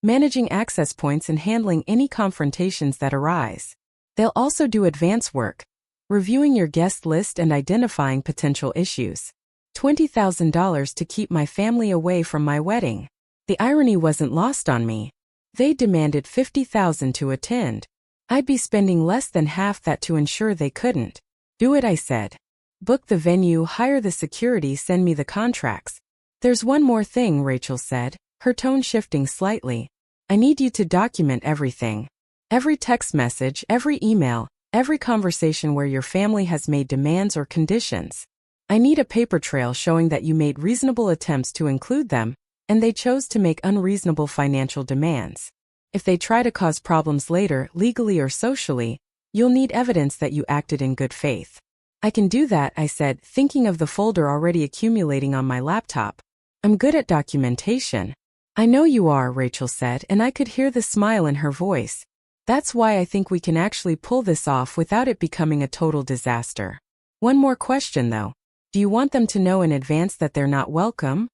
managing access points and handling any confrontations that arise. They'll also do advance work, reviewing your guest list and identifying potential issues. $20,000 to keep my family away from my wedding. The irony wasn't lost on me. They demanded $50,000 to attend. I'd be spending less than half that to ensure they couldn't. "Do it," I said. "Book the venue, hire the security, send me the contracts." "There's one more thing," Rachel said, her tone shifting slightly. "I need you to document everything. Every text message, every email, every conversation where your family has made demands or conditions. I need a paper trail showing that you made reasonable attempts to include them, and they chose to make unreasonable financial demands. If they try to cause problems later, legally or socially, you'll need evidence that you acted in good faith." "I can do that," I said, thinking of the folder already accumulating on my laptop. "I'm good at documentation." "I know you are," Rachel said, and I could hear the smile in her voice. "That's why I think we can actually pull this off without it becoming a total disaster." "One more question though. Do you want them to know in advance that they're not welcome?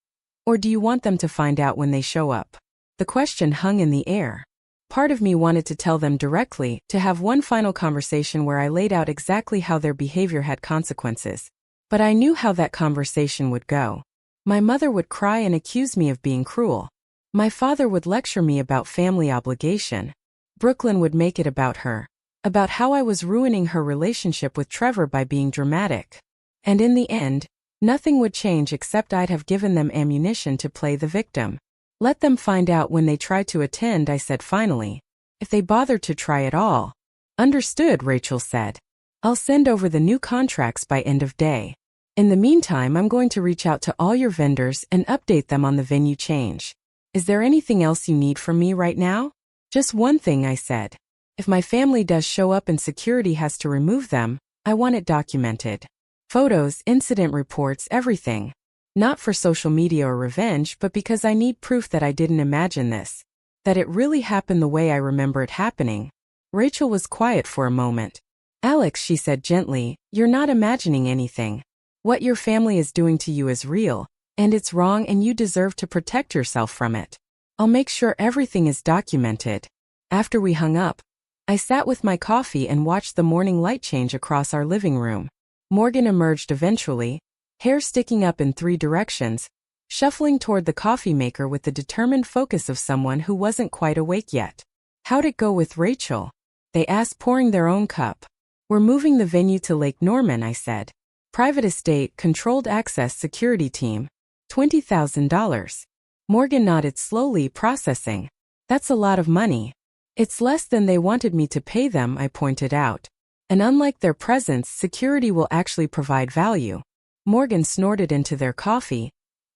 Or do you want them to find out when they show up?" The question hung in the air. Part of me wanted to tell them directly, to have one final conversation where I laid out exactly how their behavior had consequences. But I knew how that conversation would go. My mother would cry and accuse me of being cruel. My father would lecture me about family obligation. Brooklyn would make it about her, about how I was ruining her relationship with Trevor by being dramatic. And in the end, nothing would change except I'd have given them ammunition to play the victim. "Let them find out when they try to attend," I said finally. "If they bother to try at all." "Understood," Rachel said. "I'll send over the new contracts by end of day. In the meantime, I'm going to reach out to all your vendors and update them on the venue change. Is there anything else you need from me right now?" "Just one thing," I said. "If my family does show up and security has to remove them, I want it documented. Photos, incident reports, everything. Not for social media or revenge, but because I need proof that I didn't imagine this. That it really happened the way I remember it happening." Rachel was quiet for a moment. "Alex," she said gently, "you're not imagining anything. What your family is doing to you is real, and it's wrong, and you deserve to protect yourself from it. I'll make sure everything is documented." After we hung up, I sat with my coffee and watched the morning light change across our living room. Morgan emerged eventually, hair sticking up in 3 directions, shuffling toward the coffee maker with the determined focus of someone who wasn't quite awake yet. "How'd it go with Rachel?" they asked, pouring their own cup. "We're moving the venue to Lake Norman," I said. "Private estate, controlled access, security team. $20,000. Morgan nodded slowly, processing. "That's a lot of money." "It's less than they wanted me to pay them," I pointed out. And unlike their presence, security will actually provide value. Morgan snorted into their coffee,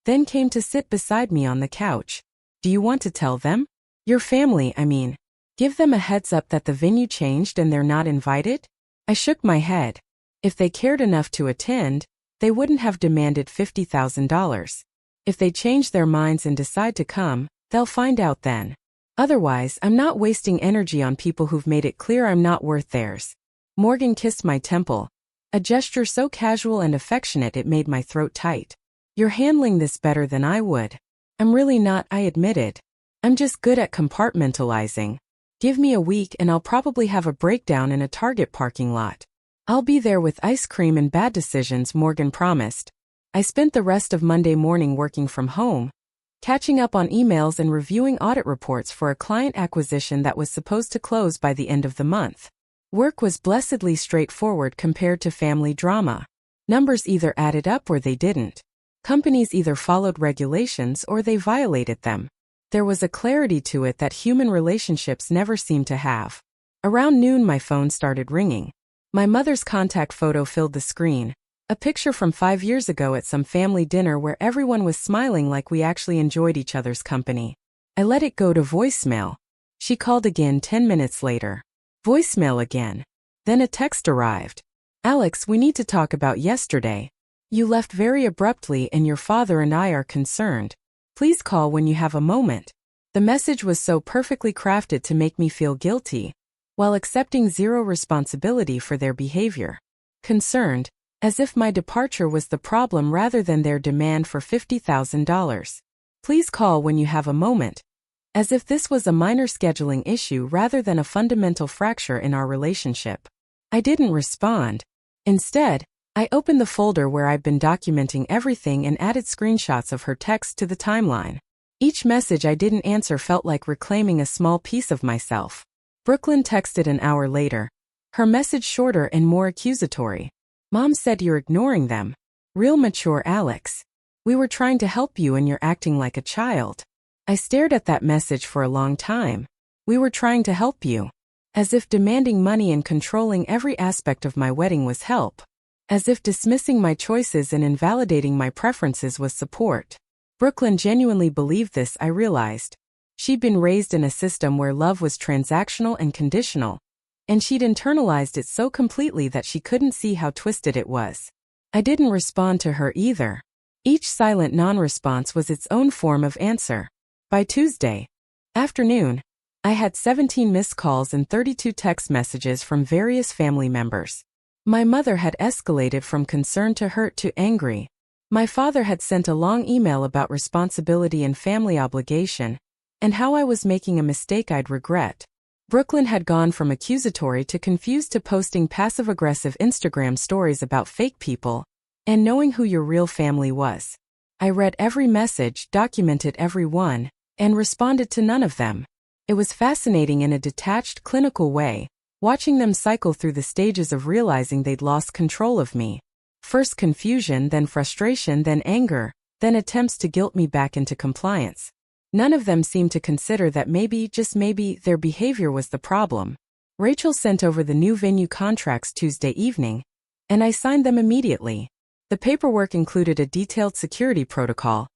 then came to sit beside me on the couch. Do you want to tell them? Your family, I mean. Give them a heads up that the venue changed and they're not invited? I shook my head. If they cared enough to attend, they wouldn't have demanded $50,000. If they change their minds and decide to come, they'll find out then. Otherwise, I'm not wasting energy on people who've made it clear I'm not worth theirs. Morgan kissed my temple, a gesture so casual and affectionate it made my throat tight. You're handling this better than I would. I'm really not, I admitted. I'm just good at compartmentalizing. Give me a week and I'll probably have a breakdown in a Target parking lot. I'll be there with ice cream and bad decisions, Morgan promised. I spent the rest of Monday morning working from home, catching up on emails and reviewing audit reports for a client acquisition that was supposed to close by the end of the month. Work was blessedly straightforward compared to family drama. Numbers either added up or they didn't. Companies either followed regulations or they violated them. There was a clarity to it that human relationships never seem to have. Around noon my phone started ringing. My mother's contact photo filled the screen, a picture from 5 years ago at some family dinner where everyone was smiling like we actually enjoyed each other's company. I let it go to voicemail. She called again 10 minutes later. Voicemail again. Then a text arrived. Alex, we need to talk about yesterday. You left very abruptly and your father and I are concerned. Please call when you have a moment. The message was so perfectly crafted to make me feel guilty, while accepting zero responsibility for their behavior. Concerned, as if my departure was the problem rather than their demand for $50,000. Please call when you have a moment. As if this was a minor scheduling issue rather than a fundamental fracture in our relationship. I didn't respond. Instead, I opened the folder where I'd been documenting everything and added screenshots of her text to the timeline. Each message I didn't answer felt like reclaiming a small piece of myself. Brooklyn texted an hour later. Her message shorter and more accusatory. Mom said you're ignoring them. Real mature, Alex. We were trying to help you and you're acting like a child. I stared at that message for a long time. We were trying to help you. As if demanding money and controlling every aspect of my wedding was help. As if dismissing my choices and invalidating my preferences was support. Brooklyn genuinely believed this, I realized. She'd been raised in a system where love was transactional and conditional, and she'd internalized it so completely that she couldn't see how twisted it was. I didn't respond to her either. Each silent non-response was its own form of answer. By Tuesday afternoon, I had 17 missed calls and 32 text messages from various family members. My mother had escalated from concerned to hurt to angry. My father had sent a long email about responsibility and family obligation, and how I was making a mistake I'd regret. Brooklyn had gone from accusatory to confused to posting passive-aggressive Instagram stories about fake people, and knowing who your real family was. I read every message, documented every one, and responded to none of them. It was fascinating in a detached, clinical way, watching them cycle through the stages of realizing they'd lost control of me. First confusion, then frustration, then anger, then attempts to guilt me back into compliance. None of them seemed to consider that maybe, just maybe, their behavior was the problem. Rachel sent over the new venue contracts Tuesday evening, and I signed them immediately. The paperwork included a detailed security protocol,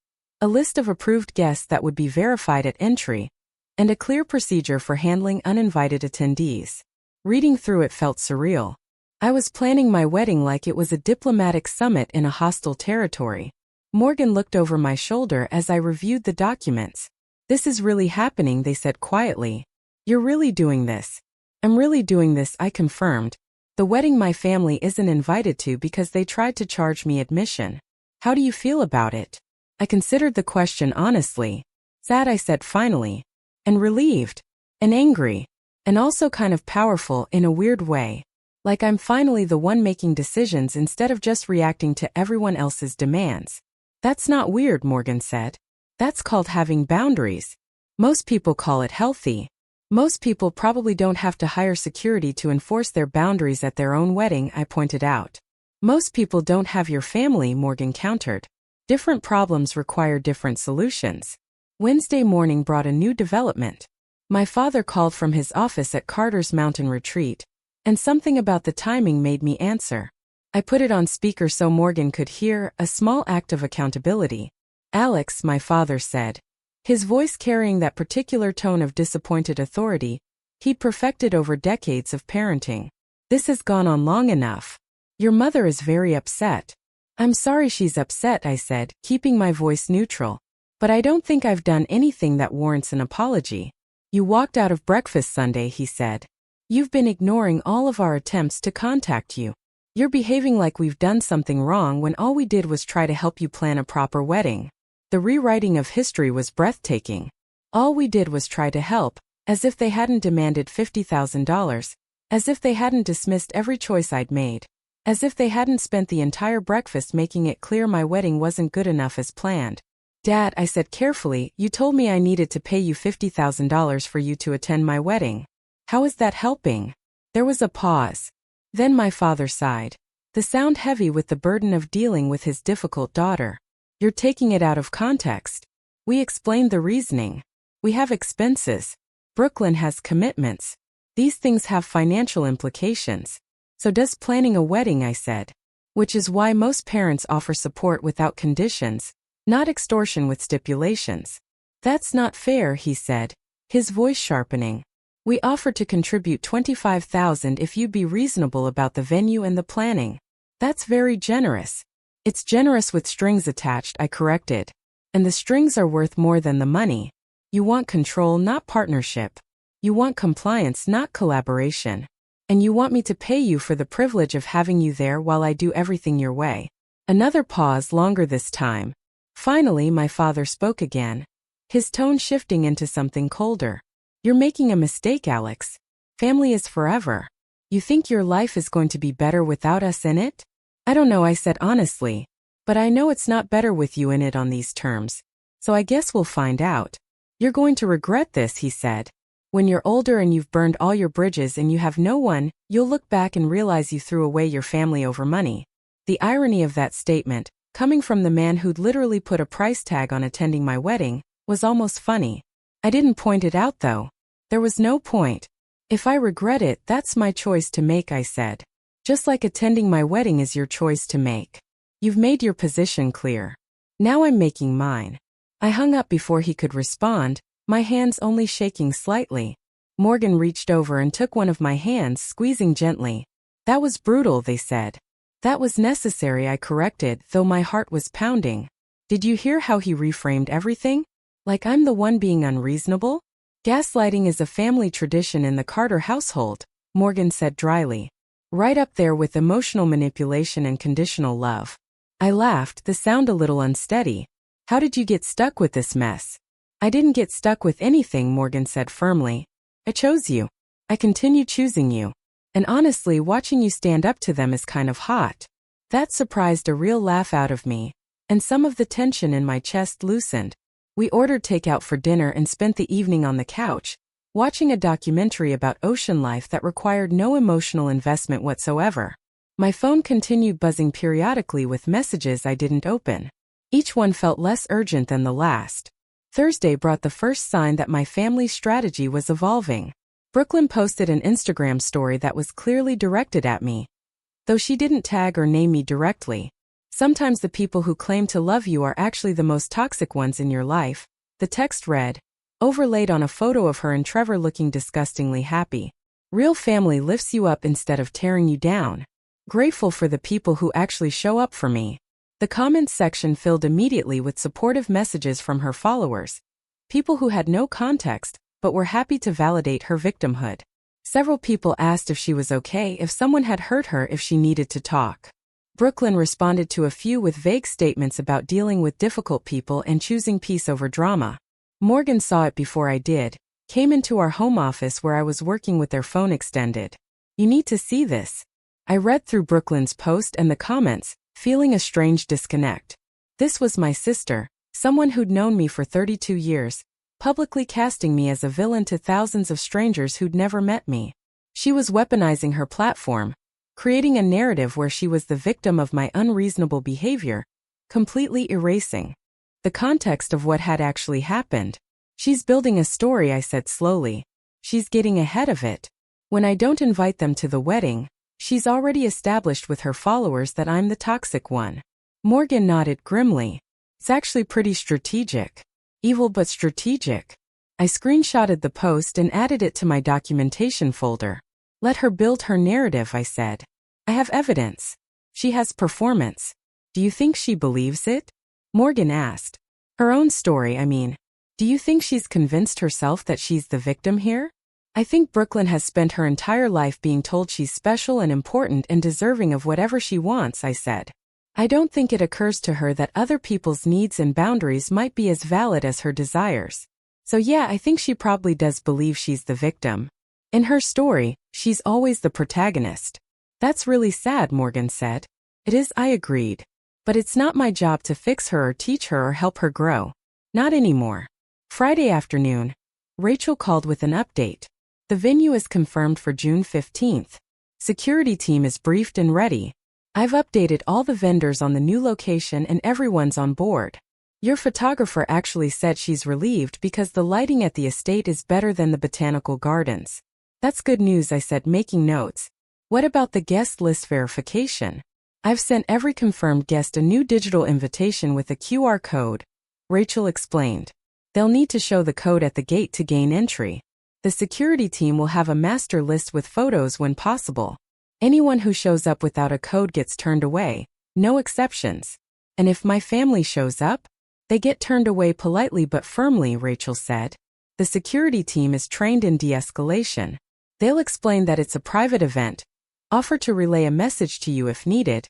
a list of approved guests that would be verified at entry, and a clear procedure for handling uninvited attendees. Reading through it felt surreal. I was planning my wedding like it was a diplomatic summit in a hostile territory. Morgan looked over my shoulder as I reviewed the documents. This is really happening, they said quietly. You're really doing this. I'm really doing this, I confirmed. The wedding my family isn't invited to because they tried to charge me admission. How do you feel about it? I considered the question honestly. Sad, I said finally. And relieved. And angry. And also kind of powerful in a weird way. Like I'm finally the one making decisions instead of just reacting to everyone else's demands. That's not weird, Morgan said. That's called having boundaries. Most people call it healthy. Most people probably don't have to hire security to enforce their boundaries at their own wedding, I pointed out. Most people don't have your family, Morgan countered. Different problems require different solutions. Wednesday morning brought a new development. My father called from his office at Carter's Mountain Retreat, And something about the timing made me answer. I put it on speaker so Morgan could hear, a small act of accountability. "Alex," my father said, his voice carrying that particular tone of disappointed authority he'd perfected over decades of parenting. "This has gone on long enough. Your mother is very upset." "I'm sorry she's upset," I said, keeping my voice neutral. "But I don't think I've done anything that warrants an apology." "You walked out of breakfast Sunday," he said. "You've been ignoring all of our attempts to contact you. You're behaving like we've done something wrong when all we did was try to help you plan a proper wedding." The rewriting of history was breathtaking. All we did was try to help, as if they hadn't demanded $50,000, as if they hadn't dismissed every choice I'd made, as if they hadn't spent the entire breakfast making it clear my wedding wasn't good enough as planned. "Dad," I said carefully, "you told me I needed to pay you $50,000 for you to attend my wedding. How is that helping?" There was a pause. Then my father sighed, the sound heavy with the burden of dealing with his difficult daughter. "You're taking it out of context." We explained the reasoning. "We have expenses. Brooklyn has commitments. These things have financial implications. So does planning a wedding," I said. "Which is why most parents offer support without conditions, not extortion with stipulations." "That's not fair," he said, his voice sharpening. "We offer to contribute $25,000 if you'd be reasonable about the venue and the planning." "That's very generous." "It's generous with strings attached," I corrected. "And the strings are worth more than the money. You want control, not partnership. You want compliance, not collaboration. And you want me to pay you for the privilege of having you there while I do everything your way." Another pause, longer this time. Finally, my father spoke again, his tone shifting into something colder. "You're making a mistake, Alex. Family is forever. You think your life is going to be better without us in it?" "I don't know," I said honestly. "But I know it's not better with you in it on these terms. So I guess we'll find out." "You're going to regret this," he said. "When you're older and you've burned all your bridges and you have no one, you'll look back and realize you threw away your family over money." The irony of that statement, coming from the man who'd literally put a price tag on attending my wedding, was almost funny. I didn't point it out though. There was no point. "If I regret it, that's my choice to make," I said. "Just like attending my wedding is your choice to make. You've made your position clear. Now I'm making mine." I hung up before he could respond, my hands only shaking slightly. Morgan reached over and took one of my hands, squeezing gently. "That was brutal," they said. "That was necessary," I corrected, though my heart was pounding. "Did you hear how he reframed everything? Like I'm the one being unreasonable?" "Gaslighting is a family tradition in the Carter household," Morgan said dryly. "Right up there with emotional manipulation and conditional love." I laughed, the sound a little unsteady. "How did you get stuck with this mess?" "I didn't get stuck with anything," Morgan said firmly. "I chose you. I continue choosing you. And honestly, watching you stand up to them is kind of hot." That surprised a real laugh out of me, and some of the tension in my chest loosened. We ordered takeout for dinner and spent the evening on the couch, watching a documentary about ocean life that required no emotional investment whatsoever. My phone continued buzzing periodically with messages I didn't open. Each one felt less urgent than the last. Thursday brought the first sign that my family's strategy was evolving. Brooklyn posted an Instagram story that was clearly directed at me, though she didn't tag or name me directly. "Sometimes the people who claim to love you are actually the most toxic ones in your life," the text read, overlaid on a photo of her and Trevor looking disgustingly happy. "Real family lifts you up instead of tearing you down. Grateful for the people who actually show up for me." The comments section filled immediately with supportive messages from her followers, people who had no context, but were happy to validate her victimhood. Several people asked if she was okay, if someone had hurt her, if she needed to talk. Brooklyn responded to a few with vague statements about dealing with difficult people and choosing peace over drama. Morgan saw it before I did, came into our home office where I was working with their phone extended. "You need to see this." I read through Brooklyn's post and the comments, feeling a strange disconnect. This was my sister, someone who'd known me for 32 years, publicly casting me as a villain to thousands of strangers who'd never met me. She was weaponizing her platform, creating a narrative where she was the victim of my unreasonable behavior, completely erasing the context of what had actually happened. "She's building a story," I said slowly. "She's getting ahead of it." When I don't invite them to the wedding, she's already established with her followers that I'm the toxic one. Morgan nodded grimly. It's actually pretty strategic. Evil but strategic. I screenshotted the post and added it to my documentation folder. Let her build her narrative, I said. I have evidence. She has performance. Do you think she believes it? Morgan asked. Her own story, I mean. Do you think she's convinced herself that she's the victim here? I think Brooklyn has spent her entire life being told she's special and important and deserving of whatever she wants, I said. I don't think it occurs to her that other people's needs and boundaries might be as valid as her desires. So yeah, I think she probably does believe she's the victim. In her story, she's always the protagonist. That's really sad, Morgan said. It is, I agreed. But it's not my job to fix her or teach her or help her grow. Not anymore. Friday afternoon, Rachel called with an update. The venue is confirmed for June 15th. Security team is briefed and ready. I've updated all the vendors on the new location and everyone's on board. Your photographer actually said she's relieved because the lighting at the estate is better than the botanical gardens. That's good news, I said, making notes. What about the guest list verification? I've sent every confirmed guest a new digital invitation with a QR code. Rachel explained. They'll need to show the code at the gate to gain entry. The security team will have a master list with photos when possible. Anyone who shows up without a code gets turned away, no exceptions. And if my family shows up, they get turned away politely but firmly, Rachel said. The security team is trained in de-escalation. They'll explain that it's a private event, offer to relay a message to you if needed,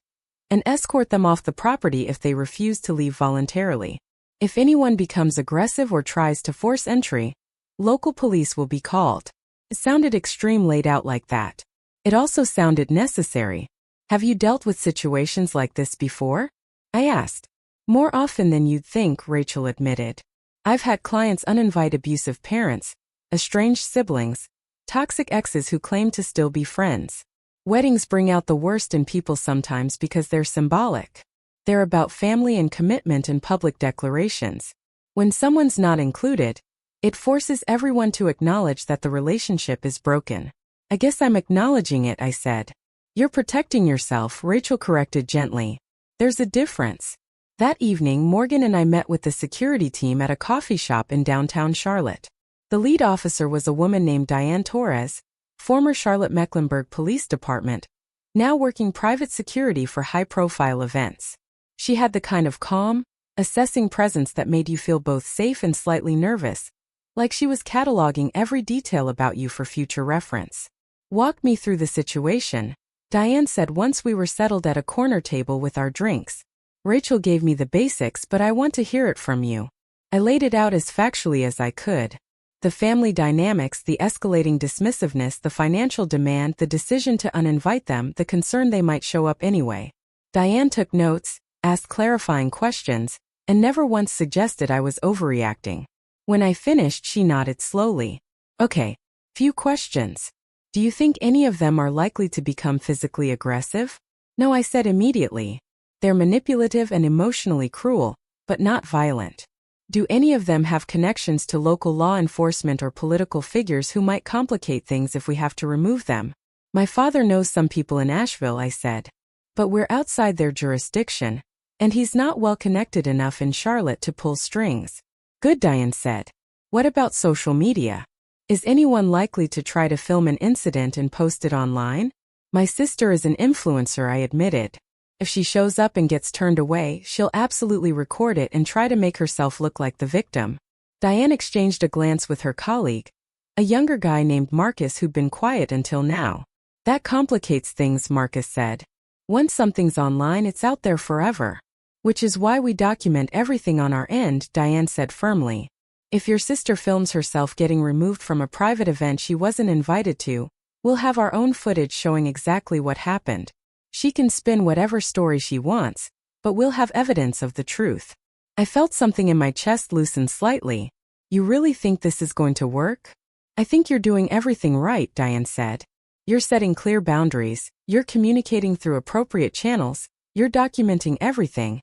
and escort them off the property if they refuse to leave voluntarily. If anyone becomes aggressive or tries to force entry, local police will be called. It sounded extreme laid out like that. It also sounded necessary. Have you dealt with situations like this before? I asked. More often than you'd think, Rachel admitted. I've had clients uninvite abusive parents, estranged siblings, toxic exes who claim to still be friends. Weddings bring out the worst in people sometimes because they're symbolic. They're about family and commitment and public declarations. When someone's not included, it forces everyone to acknowledge that the relationship is broken. I guess I'm acknowledging it, I said. You're protecting yourself, Rachel corrected gently. There's a difference. That evening, Morgan and I met with the security team at a coffee shop in downtown Charlotte. The lead officer was a woman named Diane Torres, former Charlotte-Mecklenburg Police Department, now working private security for high-profile events. She had the kind of calm, assessing presence that made you feel both safe and slightly nervous, like she was cataloging every detail about you for future reference. Walk me through the situation, Diane said once we were settled at a corner table with our drinks. Rachel gave me the basics, but I want to hear it from you. I laid it out as factually as I could. The family dynamics, the escalating dismissiveness, the financial demand, the decision to uninvite them, the concern they might show up anyway. Diane took notes, asked clarifying questions, and never once suggested I was overreacting. When I finished, she nodded slowly. Okay, few questions. Do you think any of them are likely to become physically aggressive? No, I said immediately. They're manipulative and emotionally cruel, but not violent. Do any of them have connections to local law enforcement or political figures who might complicate things if we have to remove them? My father knows some people in Asheville, I said. But we're outside their jurisdiction, and he's not well connected enough in Charlotte to pull strings. Good, Diane said. What about social media? Is anyone likely to try to film an incident and post it online? My sister is an influencer, I admitted. If she shows up and gets turned away, she'll absolutely record it and try to make herself look like the victim. Diane exchanged a glance with her colleague, a younger guy named Marcus who'd been quiet until now. That complicates things, Marcus said. Once something's online, it's out there forever. Which is why we document everything on our end, Diane said firmly. If your sister films herself getting removed from a private event she wasn't invited to, we'll have our own footage showing exactly what happened. She can spin whatever story she wants, but we'll have evidence of the truth. I felt something in my chest loosen slightly. You really think this is going to work? I think you're doing everything right, Diane said. You're setting clear boundaries, you're communicating through appropriate channels, you're documenting everything,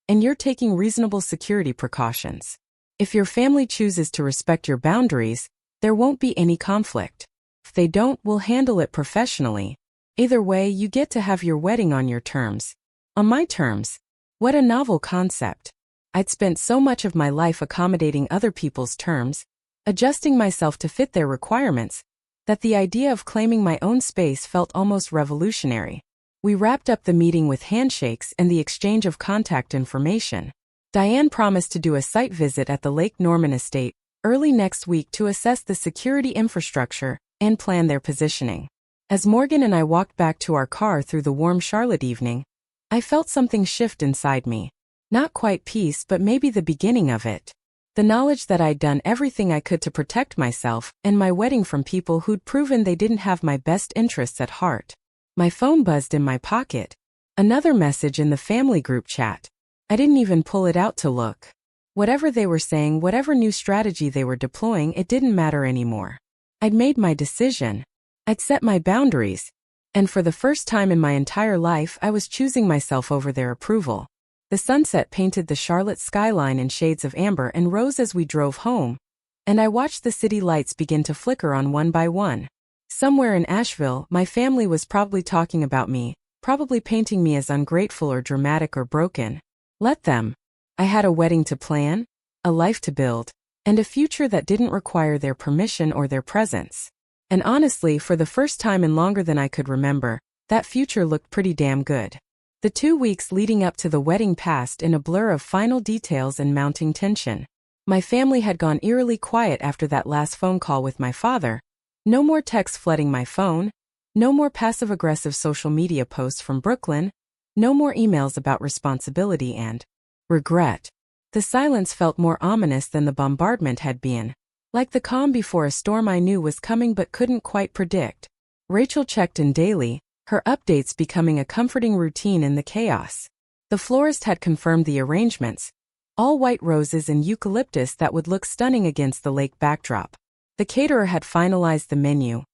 and you're taking reasonable security precautions. If your family chooses to respect your boundaries, there won't be any conflict. if they don't, we'll handle it professionally. Either way, you get to have your wedding on your terms. On my terms. What a novel concept. I'd spent so much of my life accommodating other people's terms, adjusting myself to fit their requirements, that the idea of claiming my own space felt almost revolutionary. We wrapped up the meeting with handshakes and the exchange of contact information. Diane promised to do a site visit at the Lake Norman estate early next week to assess the security infrastructure and plan their positioning. As Morgan and I walked back to our car through the warm Charlotte evening, I felt something shift inside me. Not quite peace, but maybe the beginning of it. The knowledge that I'd done everything I could to protect myself and my wedding from people who'd proven they didn't have my best interests at heart. My phone buzzed in my pocket. Another message in the family group chat. I didn't even pull it out to look. Whatever they were saying, whatever new strategy they were deploying, it didn't matter anymore. I'd made my decision. I'd set my boundaries. And for the first time in my entire life, I was choosing myself over their approval. The sunset painted the Charlotte skyline in shades of amber and rose as we drove home, and I watched the city lights begin to flicker on one by one. Somewhere in Asheville, my family was probably talking about me, probably painting me as ungrateful or dramatic or broken. Let them. I had a wedding to plan, a life to build, and a future that didn't require their permission or their presence. And honestly, for the first time in longer than I could remember, that future looked pretty damn good. The 2 weeks leading up to the wedding passed in a blur of final details and mounting tension. My family had gone eerily quiet after that last phone call with my father. No more texts flooding my phone, no more passive-aggressive social media posts from Brooklyn, no more emails about responsibility and regret. The silence felt more ominous than the bombardment had been. Like the calm before a storm I knew was coming but couldn't quite predict. Rachel checked in daily, her updates becoming a comforting routine in the chaos. The florist had confirmed the arrangements, all white roses and eucalyptus that would look stunning against the lake backdrop. The caterer had finalized the menu.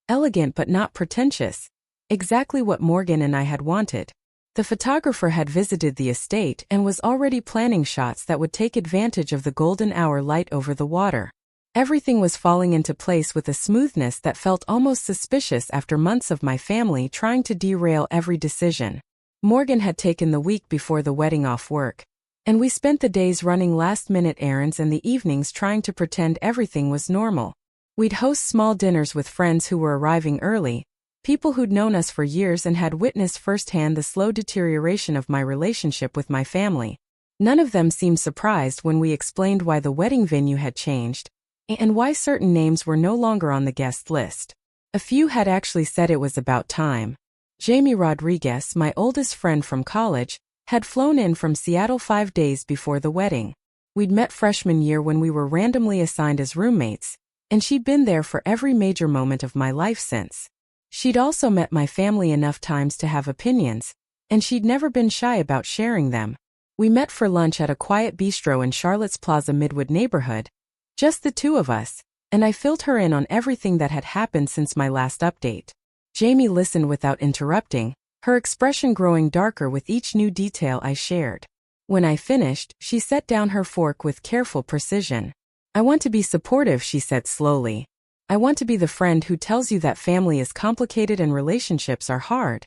Elegant but not pretentious. Exactly what Morgan and I had wanted. The photographer had visited the estate and was already planning shots that would take advantage of the golden hour light over the water. Everything was falling into place with a smoothness that felt almost suspicious after months of my family trying to derail every decision. Morgan had taken the week before the wedding off work, and we spent the days running last-minute errands and the evenings trying to pretend everything was normal. We'd host small dinners with friends who were arriving early, people who'd known us for years and had witnessed firsthand the slow deterioration of my relationship with my family. None of them seemed surprised when we explained why the wedding venue had changed, and why certain names were no longer on the guest list. A few had actually said it was about time. Jamie Rodriguez, my oldest friend from college, had flown in from Seattle 5 days before the wedding. We'd met freshman year when we were randomly assigned as roommates, and she'd been there for every major moment of my life since. She'd also met my family enough times to have opinions, and she'd never been shy about sharing them. We met for lunch at a quiet bistro in Charlotte's Plaza Midwood neighborhood, just the two of us, and I filled her in on everything that had happened since my last update. Jamie listened without interrupting, her expression growing darker with each new detail I shared. When I finished, she set down her fork with careful precision. "I want to be supportive," she said slowly. "I want to be the friend who tells you that family is complicated and relationships are hard.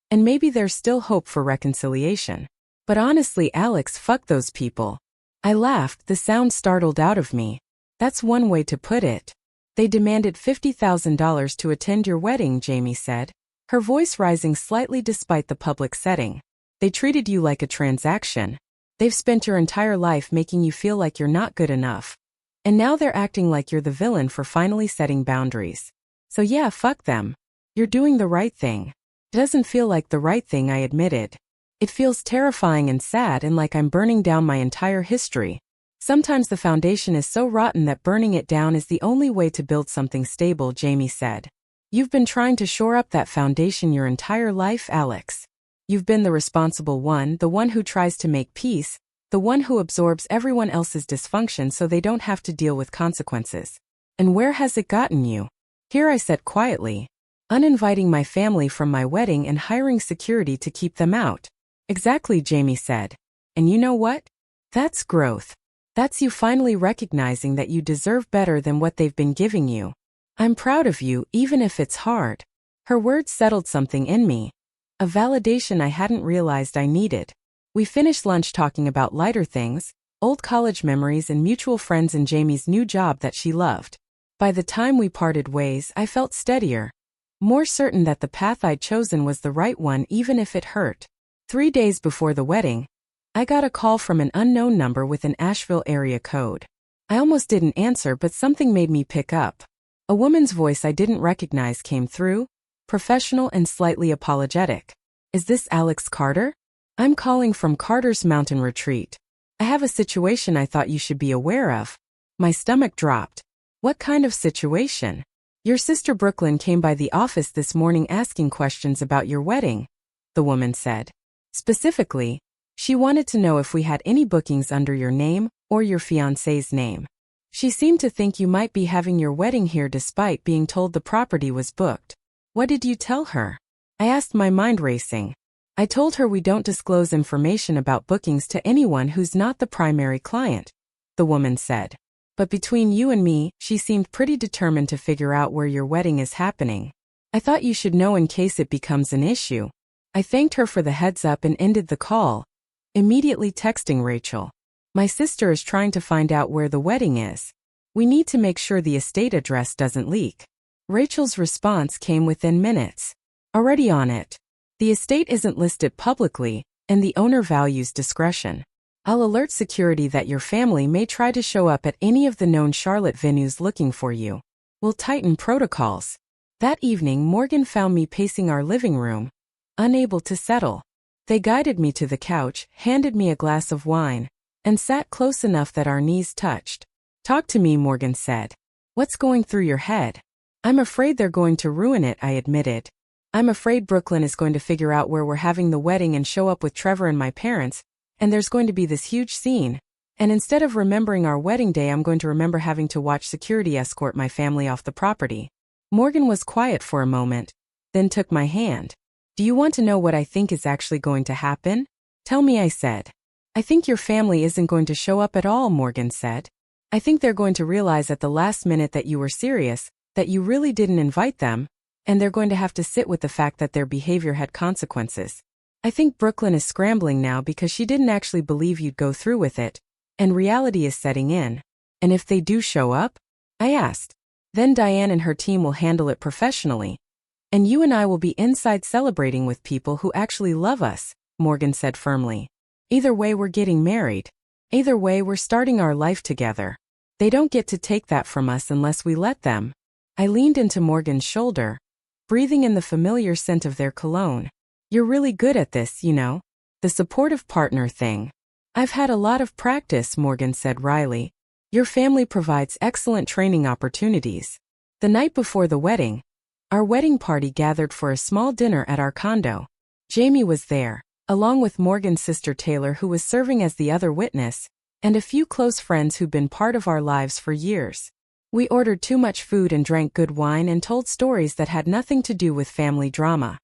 And maybe there's still hope for reconciliation. But honestly, Alex, fuck those people." I laughed, the sound startled out of me. "That's one way to put it. They demanded $50,000 to attend your wedding," Jamie said, her voice rising slightly despite the public setting. "They treated you like a transaction. They've spent your entire life making you feel like you're not good enough. And now they're acting like you're the villain for finally setting boundaries. So yeah, fuck them. You're doing the right thing." "It doesn't feel like the right thing," I admitted. "It feels terrifying and sad and like I'm burning down my entire history. Sometimes the foundation is so rotten that burning it down is the only way to build something stable," Jamie said. "You've been trying to shore up that foundation your entire life, Alex. You've been the responsible one, the one who tries to make peace, the one who absorbs everyone else's dysfunction so they don't have to deal with consequences. And where has it gotten you?" "Here," I said quietly. "Uninviting my family from my wedding and hiring security to keep them out." "Exactly," Jamie said. "And you know what? That's growth. That's you finally recognizing that you deserve better than what they've been giving you. I'm proud of you, even if it's hard. Her words settled something in me. A validation I hadn't realized I needed. We finished lunch talking about lighter things, old college memories and mutual friends and Jamie's new job that she loved. By the time we parted ways, I felt steadier. More certain that the path I'd chosen was the right one even if it hurt. 3 days before the wedding, I got a call from an unknown number with an Asheville area code. I almost didn't answer, but something made me pick up. A woman's voice I didn't recognize came through, professional and slightly apologetic. Is this Alex Carter? I'm calling from Carter's Mountain Retreat. I have a situation I thought you should be aware of. My stomach dropped. What kind of situation? Your sister Brooklyn came by the office this morning asking questions about your wedding, the woman said. Specifically, she wanted to know if we had any bookings under your name or your fiancé's name. She seemed to think you might be having your wedding here despite being told the property was booked. What did you tell her? I asked, my mind racing. I told her we don't disclose information about bookings to anyone who's not the primary client, the woman said. But between you and me, she seemed pretty determined to figure out where your wedding is happening. I thought you should know in case it becomes an issue. I thanked her for the heads up and ended the call, immediately texting Rachel. My sister is trying to find out where the wedding is. We need to make sure the estate address doesn't leak. Rachel's response came within minutes. Already on it. The estate isn't listed publicly, and the owner values discretion. I'll alert security that your family may try to show up at any of the known Charlotte venues looking for you. We'll tighten protocols. That evening, Morgan found me pacing our living room, unable to settle. They guided me to the couch, handed me a glass of wine, and sat close enough that our knees touched. Talk to me, Morgan said. What's going through your head? I'm afraid they're going to ruin it, I admitted. I'm afraid Brooklyn is going to figure out where we're having the wedding and show up with Trevor and my parents, and there's going to be this huge scene. And instead of remembering our wedding day, I'm going to remember having to watch security escort my family off the property. Morgan was quiet for a moment, then took my hand. Do you want to know what I think is actually going to happen? Tell me, I said. I think your family isn't going to show up at all, Morgan said. I think they're going to realize at the last minute that you were serious, that you really didn't invite them, and they're going to have to sit with the fact that their behavior had consequences. I think Brooklyn is scrambling now because she didn't actually believe you'd go through with it, and reality is setting in. And if they do show up? I asked. Then Diane and her team will handle it professionally. And you and I will be inside celebrating with people who actually love us, Morgan said firmly. Either way, we're getting married. Either way, we're starting our life together. They don't get to take that from us unless we let them. I leaned into Morgan's shoulder, breathing in the familiar scent of their cologne. You're really good at this, you know. The supportive partner thing. I've had a lot of practice, Morgan said wryly. Your family provides excellent training opportunities. The night before the wedding, our wedding party gathered for a small dinner at our condo. Jamie was there, along with Morgan's sister Taylor, who was serving as the other witness, and a few close friends who'd been part of our lives for years. We ordered too much food and drank good wine and told stories that had nothing to do with family drama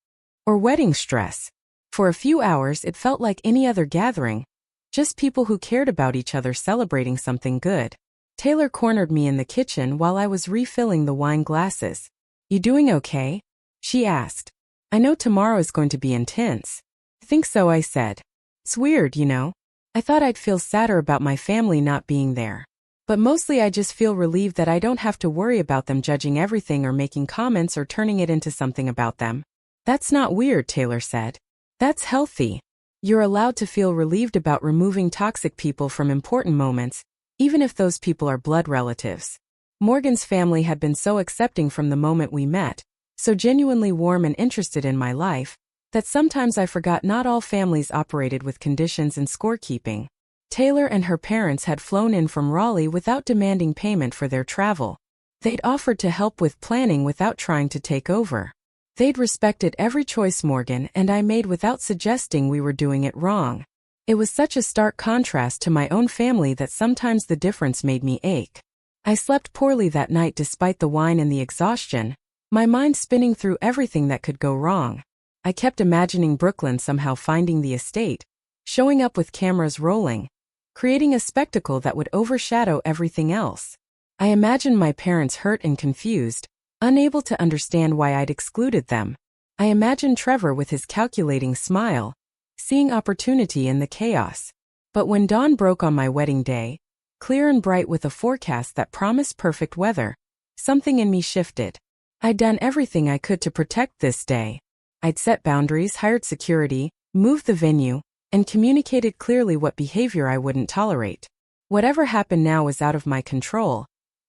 or wedding stress. For a few hours it felt like any other gathering, just people who cared about each other celebrating something good. Taylor cornered me in the kitchen while I was refilling the wine glasses. You doing okay? She asked. I know tomorrow is going to be intense. Think so, I said. It's weird, you know. I thought I'd feel sadder about my family not being there. But mostly I just feel relieved that I don't have to worry about them judging everything or making comments or turning it into something about them. That's not weird, Taylor said. That's healthy. You're allowed to feel relieved about removing toxic people from important moments, even if those people are blood relatives. Morgan's family had been so accepting from the moment we met, so genuinely warm and interested in my life, that sometimes I forgot not all families operated with conditions and scorekeeping. Taylor and her parents had flown in from Raleigh without demanding payment for their travel. They'd offered to help with planning without trying to take over. They'd respected every choice Morgan and I made without suggesting we were doing it wrong. It was such a stark contrast to my own family that sometimes the difference made me ache. I slept poorly that night despite the wine and the exhaustion, my mind spinning through everything that could go wrong. I kept imagining Brooklyn somehow finding the estate, showing up with cameras rolling, creating a spectacle that would overshadow everything else. I imagined my parents hurt and confused, Unable to understand why I'd excluded them. I imagined Trevor with his calculating smile, seeing opportunity in the chaos. But when dawn broke on my wedding day, clear and bright with a forecast that promised perfect weather, something in me shifted. I'd done everything I could to protect this day. I'd set boundaries, hired security, moved the venue, and communicated clearly what behavior I wouldn't tolerate. Whatever happened now was out of my control,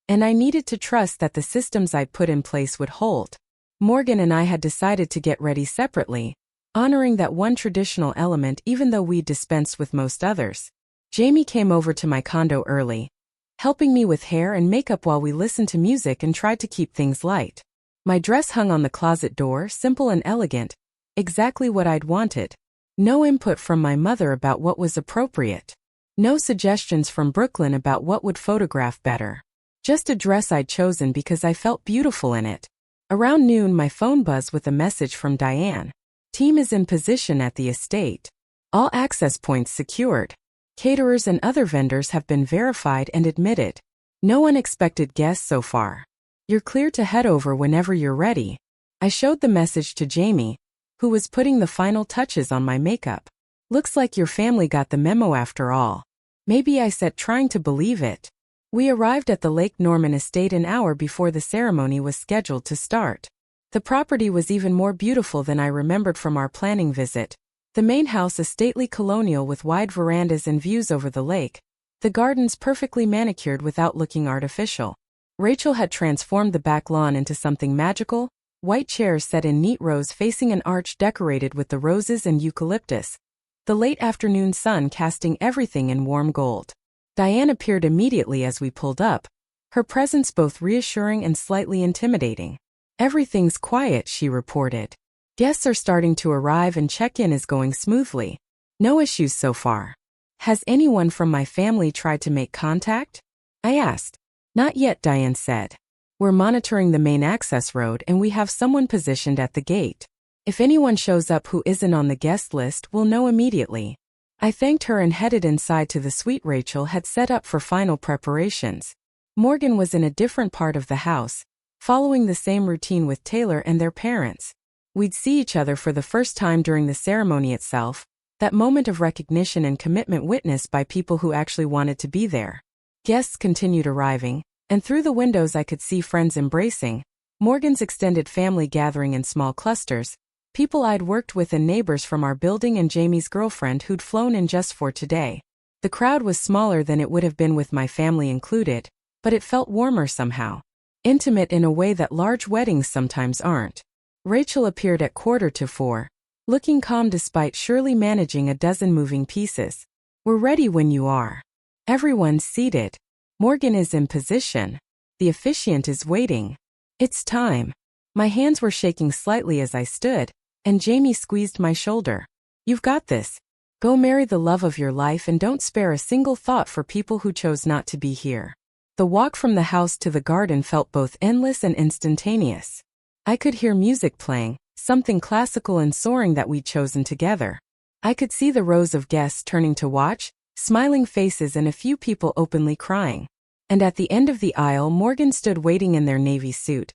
and I needed to trust that the systems I'd put in place would hold. Morgan and I had decided to get ready separately, honoring that one traditional element even though we dispensed with most others. Jamie came over to my condo early, helping me with hair and makeup while we listened to music and tried to keep things light. My dress hung on the closet door, simple and elegant, exactly what I'd wanted. No input from my mother about what was appropriate. No suggestions from Brooklyn about what would photograph better. Just a dress I'd chosen because I felt beautiful in it. Around noon, my phone buzzed with a message from Diane. Team is in position at the estate. All access points secured. Caterers and other vendors have been verified and admitted. No unexpected guests so far. You're clear to head over whenever you're ready. I showed the message to Jamie, who was putting the final touches on my makeup. Looks like your family got the memo after all. Maybe, I said, trying to believe it. We arrived at the Lake Norman estate an hour before the ceremony was scheduled to start. The property was even more beautiful than I remembered from our planning visit. The main house, a stately colonial with wide verandas and views over the lake. The gardens perfectly manicured without looking artificial. Rachel had transformed the back lawn into something magical, white chairs set in neat rows facing an arch decorated with the roses and eucalyptus. The late afternoon sun casting everything in warm gold. Diane appeared immediately as we pulled up, her presence both reassuring and slightly intimidating. Everything's quiet, she reported. Guests are starting to arrive and check-in is going smoothly. No issues so far. Has anyone from my family tried to make contact? I asked. Not yet, Diane said. We're monitoring the main access road and we have someone positioned at the gate. If anyone shows up who isn't on the guest list, we'll know immediately. I thanked her and headed inside to the suite Rachel had set up for final preparations. Morgan was in a different part of the house, following the same routine with Taylor and their parents. We'd see each other for the first time during the ceremony itself, that moment of recognition and commitment witnessed by people who actually wanted to be there. Guests continued arriving, and through the windows I could see friends embracing, Morgan's extended family gathering in small clusters, people I'd worked with and neighbors from our building and Jamie's girlfriend who'd flown in just for today. The crowd was smaller than it would have been with my family included, but it felt warmer somehow. Intimate in a way that large weddings sometimes aren't. Rachel appeared at 3:45, looking calm despite surely managing a dozen moving pieces. We're ready when you are. Everyone's seated. Morgan is in position. The officiant is waiting. It's time. My hands were shaking slightly as I stood, and Jamie squeezed my shoulder. You've got this. Go marry the love of your life and don't spare a single thought for people who chose not to be here. The walk from the house to the garden felt both endless and instantaneous. I could hear music playing, something classical and soaring that we'd chosen together. I could see the rows of guests turning to watch, smiling faces and a few people openly crying. And at the end of the aisle, Morgan stood waiting in their navy suit,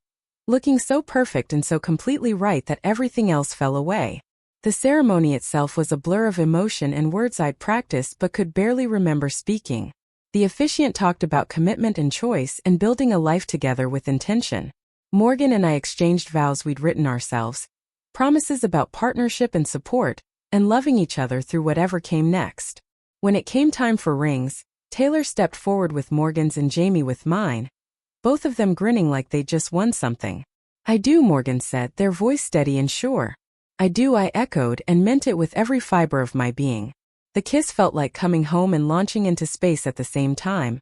looking so perfect and so completely right that everything else fell away. The ceremony itself was a blur of emotion and words I'd practiced but could barely remember speaking. The officiant talked about commitment and choice and building a life together with intention. Morgan and I exchanged vows we'd written ourselves, promises about partnership and support, and loving each other through whatever came next. When it came time for rings, Taylor stepped forward with Morgan's and Jamie with mine, both of them grinning like they'd just won something. I do, Morgan said, their voice steady and sure. I do, I echoed and meant it with every fiber of my being. The kiss felt like coming home and launching into space at the same time.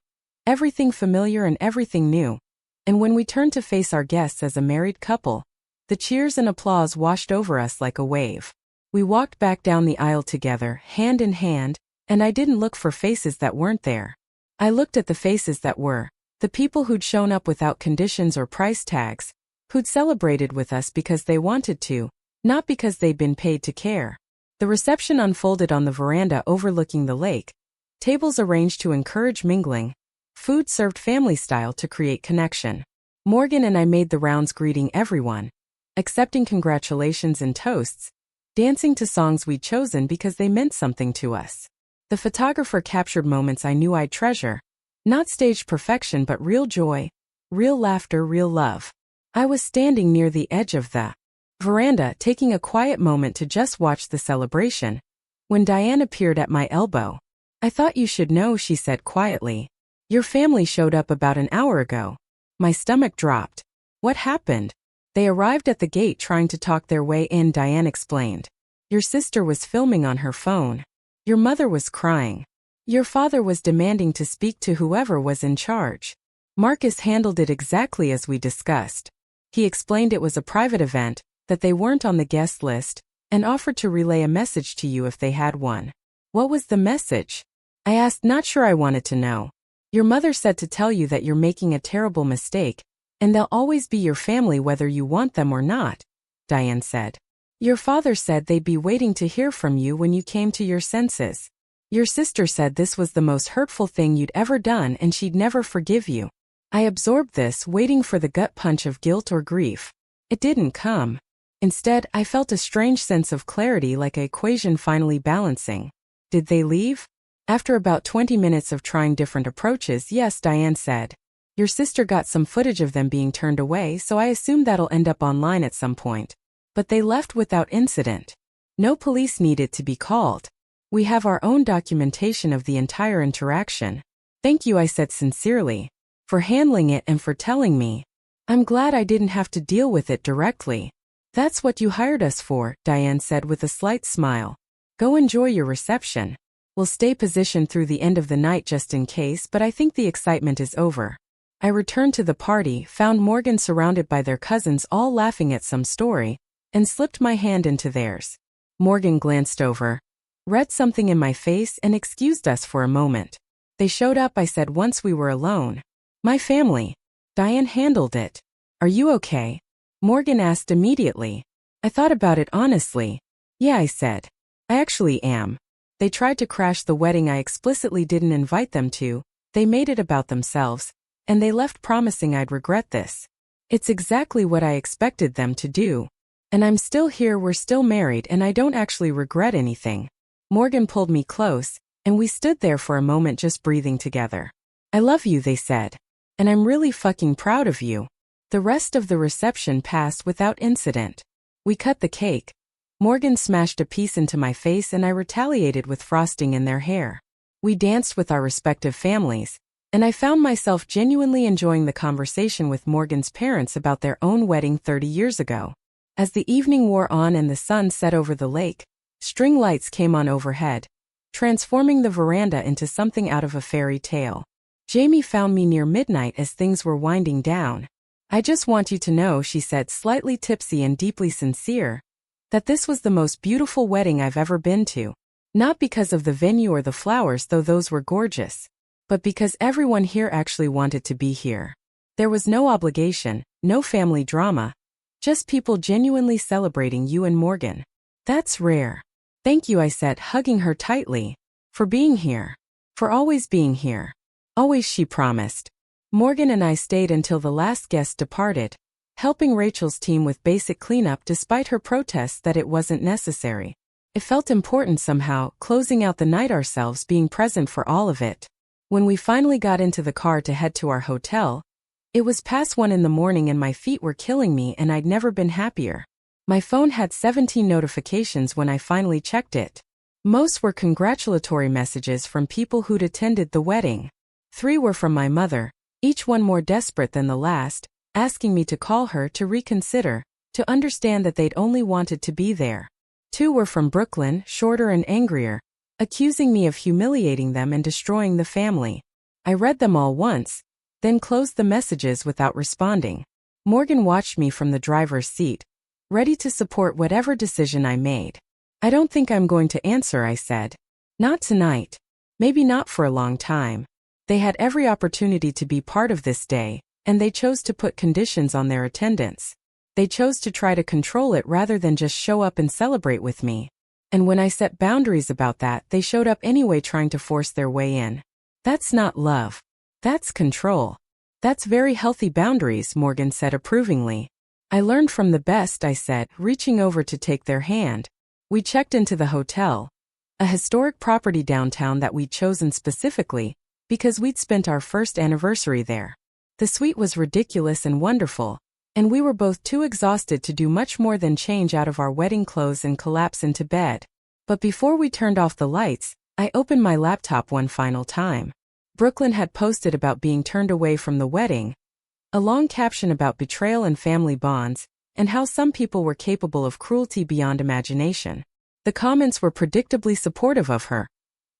Everything familiar and everything new. And when we turned to face our guests as a married couple, the cheers and applause washed over us like a wave. We walked back down the aisle together, hand in hand, and I didn't look for faces that weren't there. I looked at the faces that were, the people who'd shown up without conditions or price tags, who'd celebrated with us because they wanted to, not because they'd been paid to care. The reception unfolded on the veranda overlooking the lake, tables arranged to encourage mingling, food served family style to create connection. Morgan and I made the rounds greeting everyone, accepting congratulations and toasts, dancing to songs we'd chosen because they meant something to us. The photographer captured moments I knew I'd treasure. Not staged perfection but real joy, real laughter, real love. I was standing near the edge of the veranda, taking a quiet moment to just watch the celebration, when Diane appeared at my elbow. "I thought you should know," she said quietly. "Your family showed up about an hour ago." My stomach dropped. "What happened?" "They arrived at the gate trying to talk their way in," Diane explained. "Your sister was filming on her phone. Your mother was crying. Your father was demanding to speak to whoever was in charge. Marcus handled it exactly as we discussed. He explained it was a private event, that they weren't on the guest list, and offered to relay a message to you if they had one." "What was the message?" I asked, not sure I wanted to know. "Your mother said to tell you that you're making a terrible mistake, and they'll always be your family whether you want them or not," Diane said. "Your father said they'd be waiting to hear from you when you came to your senses. Your sister said this was the most hurtful thing you'd ever done and she'd never forgive you." I absorbed this, waiting for the gut punch of guilt or grief. It didn't come. Instead, I felt a strange sense of clarity, like an equation finally balancing. "Did they leave?" "After about 20 minutes of trying different approaches, yes," Diane said. "Your sister got some footage of them being turned away, so I assume that'll end up online at some point. But they left without incident. No police needed to be called. We have our own documentation of the entire interaction." "Thank you," I said sincerely, "for handling it and for telling me. I'm glad I didn't have to deal with it directly." "That's what you hired us for," Diane said with a slight smile. "Go enjoy your reception. We'll stay positioned through the end of the night just in case, but I think the excitement is over." I returned to the party, found Morgan surrounded by their cousins all laughing at some story, and slipped my hand into theirs. Morgan glanced over, read something in my face, and excused us for a moment. "They showed up," I said once we were alone. "My family." Diane handled it. "Are you okay?" Morgan asked immediately. I thought about it honestly. "Yeah," I said. "I actually am. They tried to crash the wedding I explicitly didn't invite them to, they made it about themselves, and they left promising I'd regret this. It's exactly what I expected them to do. And I'm still here, we're still married, and I don't actually regret anything." Morgan pulled me close, and we stood there for a moment just breathing together. "I love you," they said. "And I'm really fucking proud of you." The rest of the reception passed without incident. We cut the cake. Morgan smashed a piece into my face and I retaliated with frosting in their hair. We danced with our respective families, and I found myself genuinely enjoying the conversation with Morgan's parents about their own wedding 30 years ago. As the evening wore on and the sun set over the lake, string lights came on overhead, transforming the veranda into something out of a fairy tale. Jamie found me near midnight as things were winding down. "I just want you to know," she said, slightly tipsy and deeply sincere, "that this was the most beautiful wedding I've ever been to. Not because of the venue or the flowers, though those were gorgeous, but because everyone here actually wanted to be here. There was no obligation, no family drama, just people genuinely celebrating you and Morgan. That's rare." "Thank you," I said, hugging her tightly. "For being here. For always being here." "Always," she promised. Morgan and I stayed until the last guest departed, helping Rachel's team with basic cleanup despite her protests that it wasn't necessary. It felt important somehow, closing out the night ourselves, being present for all of it. When we finally got into the car to head to our hotel, it was past 1 in the morning and my feet were killing me, and I'd never been happier. My phone had 17 notifications when I finally checked it. Most were congratulatory messages from people who'd attended the wedding. 3 were from my mother, each one more desperate than the last, asking me to call her, to reconsider, to understand that they'd only wanted to be there. 2 were from Brooklyn, shorter and angrier, accusing me of humiliating them and destroying the family. I read them all once, then closed the messages without responding. Morgan watched me from the driver's seat, ready to support whatever decision I made. "I don't think I'm going to answer," I said. "Not tonight. Maybe not for a long time." They had every opportunity to be part of this day, and they chose to put conditions on their attendance. They chose to try to control it rather than just show up and celebrate with me. And when I set boundaries about that, they showed up anyway, trying to force their way in. That's not love. That's control. That's very healthy boundaries, Morgan said approvingly. I learned from the best, I said, reaching over to take their hand. We checked into the hotel, a historic property downtown that we'd chosen specifically because we'd spent our first anniversary there. The suite was ridiculous and wonderful, and we were both too exhausted to do much more than change out of our wedding clothes and collapse into bed. But before we turned off the lights, I opened my laptop one final time. Brooklyn had posted about being turned away from the wedding, a long caption about betrayal and family bonds, and how some people were capable of cruelty beyond imagination. The comments were predictably supportive of her.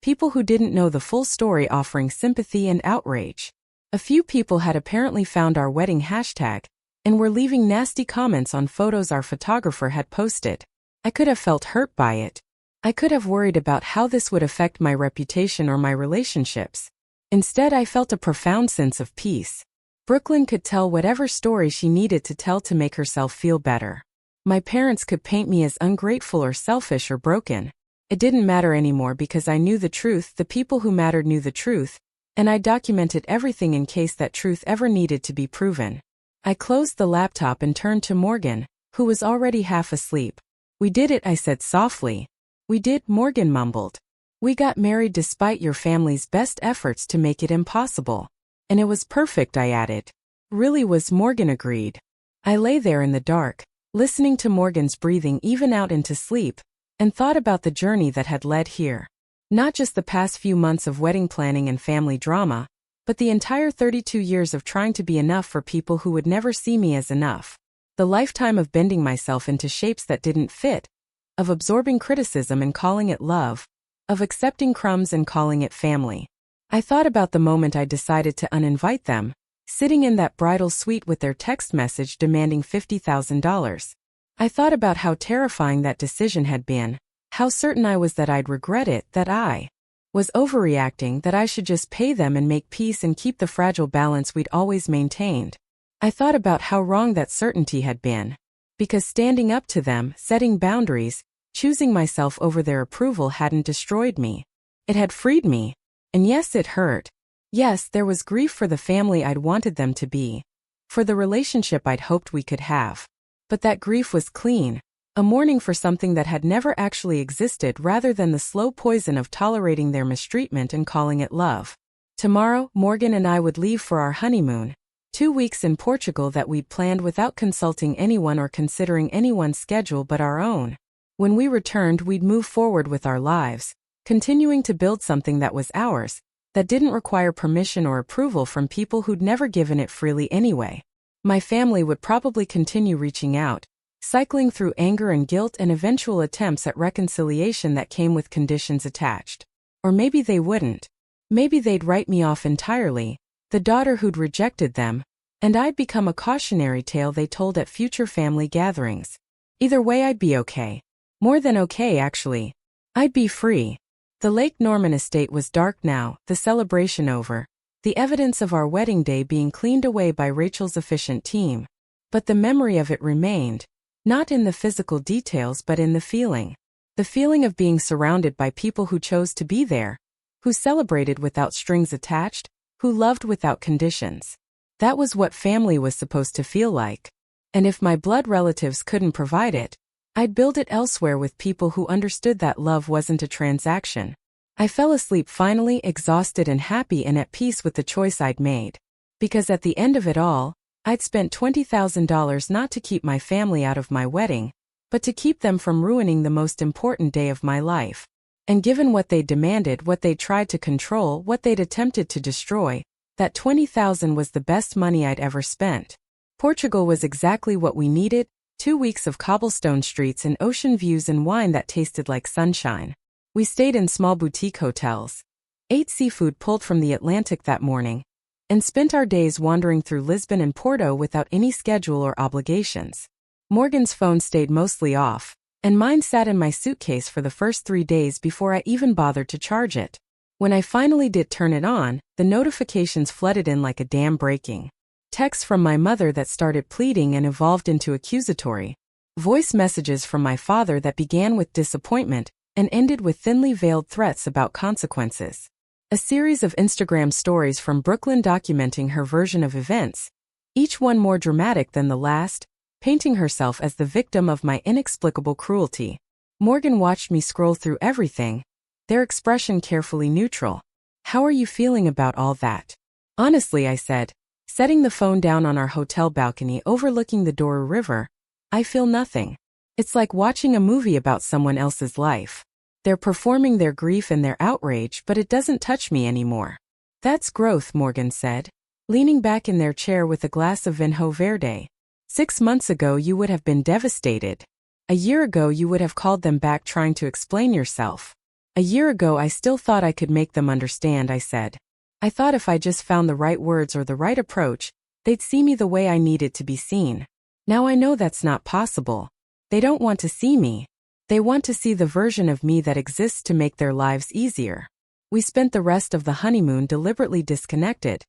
People who didn't know the full story offering sympathy and outrage. A few people had apparently found our wedding hashtag and were leaving nasty comments on photos our photographer had posted. I could have felt hurt by it. I could have worried about how this would affect my reputation or my relationships. Instead, I felt a profound sense of peace. Brooklyn could tell whatever story she needed to tell to make herself feel better. My parents could paint me as ungrateful or selfish or broken. It didn't matter anymore because I knew the truth, the people who mattered knew the truth, and I documented everything in case that truth ever needed to be proven. I closed the laptop and turned to Morgan, who was already half asleep. We did it, I said softly. We did, Morgan mumbled. We got married despite your family's best efforts to make it impossible. And it was perfect, I added. Really was, Morgan agreed. I lay there in the dark, listening to Morgan's breathing even out into sleep, and thought about the journey that had led here. Not just the past few months of wedding planning and family drama, but the entire 32 years of trying to be enough for people who would never see me as enough. The lifetime of bending myself into shapes that didn't fit, of absorbing criticism and calling it love, of accepting crumbs and calling it family. I thought about the moment I decided to uninvite them, sitting in that bridal suite with their text message demanding $50,000. I thought about how terrifying that decision had been, how certain I was that I'd regret it, that I was overreacting, that I should just pay them and make peace and keep the fragile balance we'd always maintained. I thought about how wrong that certainty had been, because standing up to them, setting boundaries, choosing myself over their approval hadn't destroyed me. It had freed me. And yes, it hurt. Yes, there was grief for the family I'd wanted them to be, for the relationship I'd hoped we could have. But that grief was clean, a mourning for something that had never actually existed rather than the slow poison of tolerating their mistreatment and calling it love. Tomorrow, Morgan and I would leave for our honeymoon, 2 weeks in Portugal that we'd planned without consulting anyone or considering anyone's schedule but our own. When we returned, we'd move forward with our lives, continuing to build something that was ours, that didn't require permission or approval from people who'd never given it freely anyway. My family would probably continue reaching out, cycling through anger and guilt and eventual attempts at reconciliation that came with conditions attached. Or maybe they wouldn't. Maybe they'd write me off entirely, the daughter who'd rejected them, and I'd become a cautionary tale they told at future family gatherings. Either way, I'd be okay. More than okay, actually. I'd be free. The Lake Norman estate was dark now, the celebration over, the evidence of our wedding day being cleaned away by Rachel's efficient team. But the memory of it remained, not in the physical details but in the feeling. The feeling of being surrounded by people who chose to be there, who celebrated without strings attached, who loved without conditions. That was what family was supposed to feel like. And if my blood relatives couldn't provide it, I'd build it elsewhere with people who understood that love wasn't a transaction. I fell asleep finally, exhausted and happy and at peace with the choice I'd made. Because at the end of it all, I'd spent $20,000 not to keep my family out of my wedding, but to keep them from ruining the most important day of my life. And given what they demanded, what they tried to control, what they'd attempted to destroy, that $20,000 was the best money I'd ever spent. Portugal was exactly what we needed. 2 weeks of cobblestone streets and ocean views and wine that tasted like sunshine. We stayed in small boutique hotels, ate seafood pulled from the Atlantic that morning, and spent our days wandering through Lisbon and Porto without any schedule or obligations. Morgan's phone stayed mostly off, and mine sat in my suitcase for the first 3 days before I even bothered to charge it. When I finally did turn it on, the notifications flooded in like a dam breaking. Texts from my mother that started pleading and evolved into accusatory. Voice messages from my father that began with disappointment and ended with thinly veiled threats about consequences. A series of Instagram stories from Brooklyn documenting her version of events, each one more dramatic than the last, painting herself as the victim of my inexplicable cruelty. Morgan watched me scroll through everything, their expression carefully neutral. "How are you feeling about all that?" "Honestly," I said, setting the phone down on our hotel balcony overlooking the Douro River, "I feel nothing. It's like watching a movie about someone else's life. They're performing their grief and their outrage, but it doesn't touch me anymore." "That's growth," Morgan said, leaning back in their chair with a glass of vinho verde. 6 months ago you would have been devastated. A year ago you would have called them back trying to explain yourself. A year ago I still thought I could make them understand, I said. I thought if I just found the right words or the right approach, they'd see me the way I needed to be seen. Now I know that's not possible. They don't want to see me. They want to see the version of me that exists to make their lives easier. We spent the rest of the honeymoon deliberately disconnected,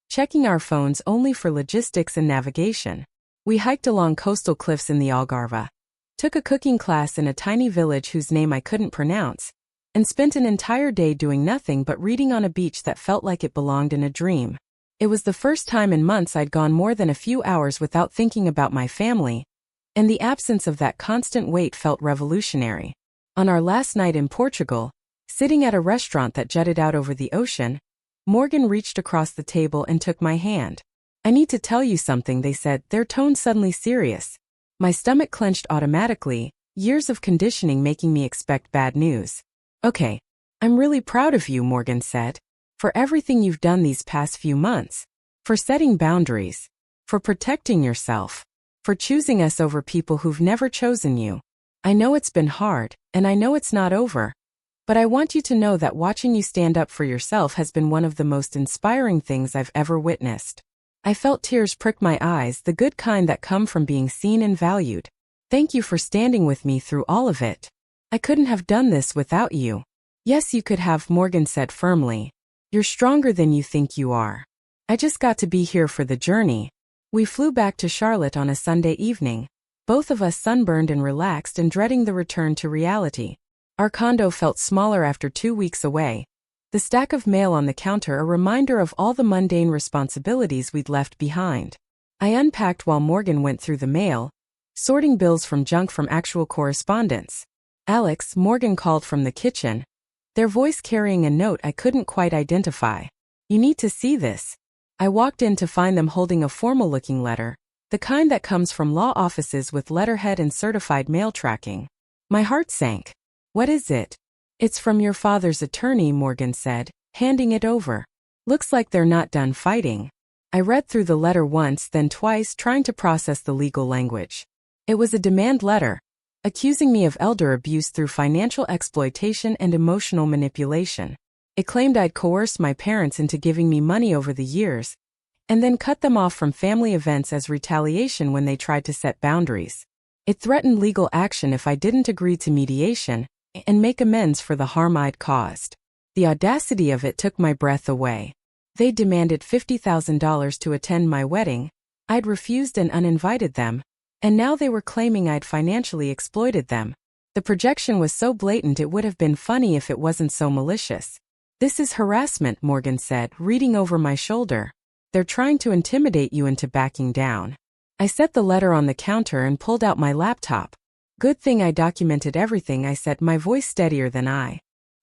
checking our phones only for logistics and navigation. We hiked along coastal cliffs in the Algarve, took a cooking class in a tiny village whose name I couldn't pronounce, and spent an entire day doing nothing but reading on a beach that felt like it belonged in a dream. It was the first time in months I'd gone more than a few hours without thinking about my family, and the absence of that constant weight felt revolutionary. On our last night in Portugal, sitting at a restaurant that jutted out over the ocean, Morgan reached across the table and took my hand. "I need to tell you something," they said, their tone suddenly serious. My stomach clenched automatically, years of conditioning making me expect bad news. "Okay, I'm really proud of you," Morgan said, "for everything you've done these past few months, for setting boundaries, for protecting yourself, for choosing us over people who've never chosen you. I know it's been hard, and I know it's not over. But I want you to know that watching you stand up for yourself has been one of the most inspiring things I've ever witnessed." I felt tears prick my eyes, the good kind that come from being seen and valued. "Thank you for standing with me through all of it. I couldn't have done this without you." "Yes, you could have," Morgan said firmly. "You're stronger than you think you are. I just got to be here for the journey." We flew back to Charlotte on a Sunday evening, both of us sunburned and relaxed and dreading the return to reality. Our condo felt smaller after 2 weeks away, the stack of mail on the counter a reminder of all the mundane responsibilities we'd left behind. I unpacked while Morgan went through the mail, sorting bills from junk from actual correspondence. "Alex," Morgan called from the kitchen, their voice carrying a note I couldn't quite identify. "You need to see this." I walked in to find them holding a formal-looking letter, the kind that comes from law offices with letterhead and certified mail tracking. My heart sank. "What is it?" "It's from your father's attorney," Morgan said, handing it over. "Looks like they're not done fighting." I read through the letter once, then twice, trying to process the legal language. It was a demand letter, accusing me of elder abuse through financial exploitation and emotional manipulation. It claimed I'd coerced my parents into giving me money over the years, and then cut them off from family events as retaliation when they tried to set boundaries. It threatened legal action if I didn't agree to mediation and make amends for the harm I'd caused. The audacity of it took my breath away. They demanded $50,000 to attend my wedding. I'd refused and uninvited them, and now they were claiming I'd financially exploited them. The projection was so blatant it would have been funny if it wasn't so malicious. "This is harassment," Morgan said, reading over my shoulder. "They're trying to intimidate you into backing down." I set the letter on the counter and pulled out my laptop. "Good thing I documented everything," I said, my voice steadier than I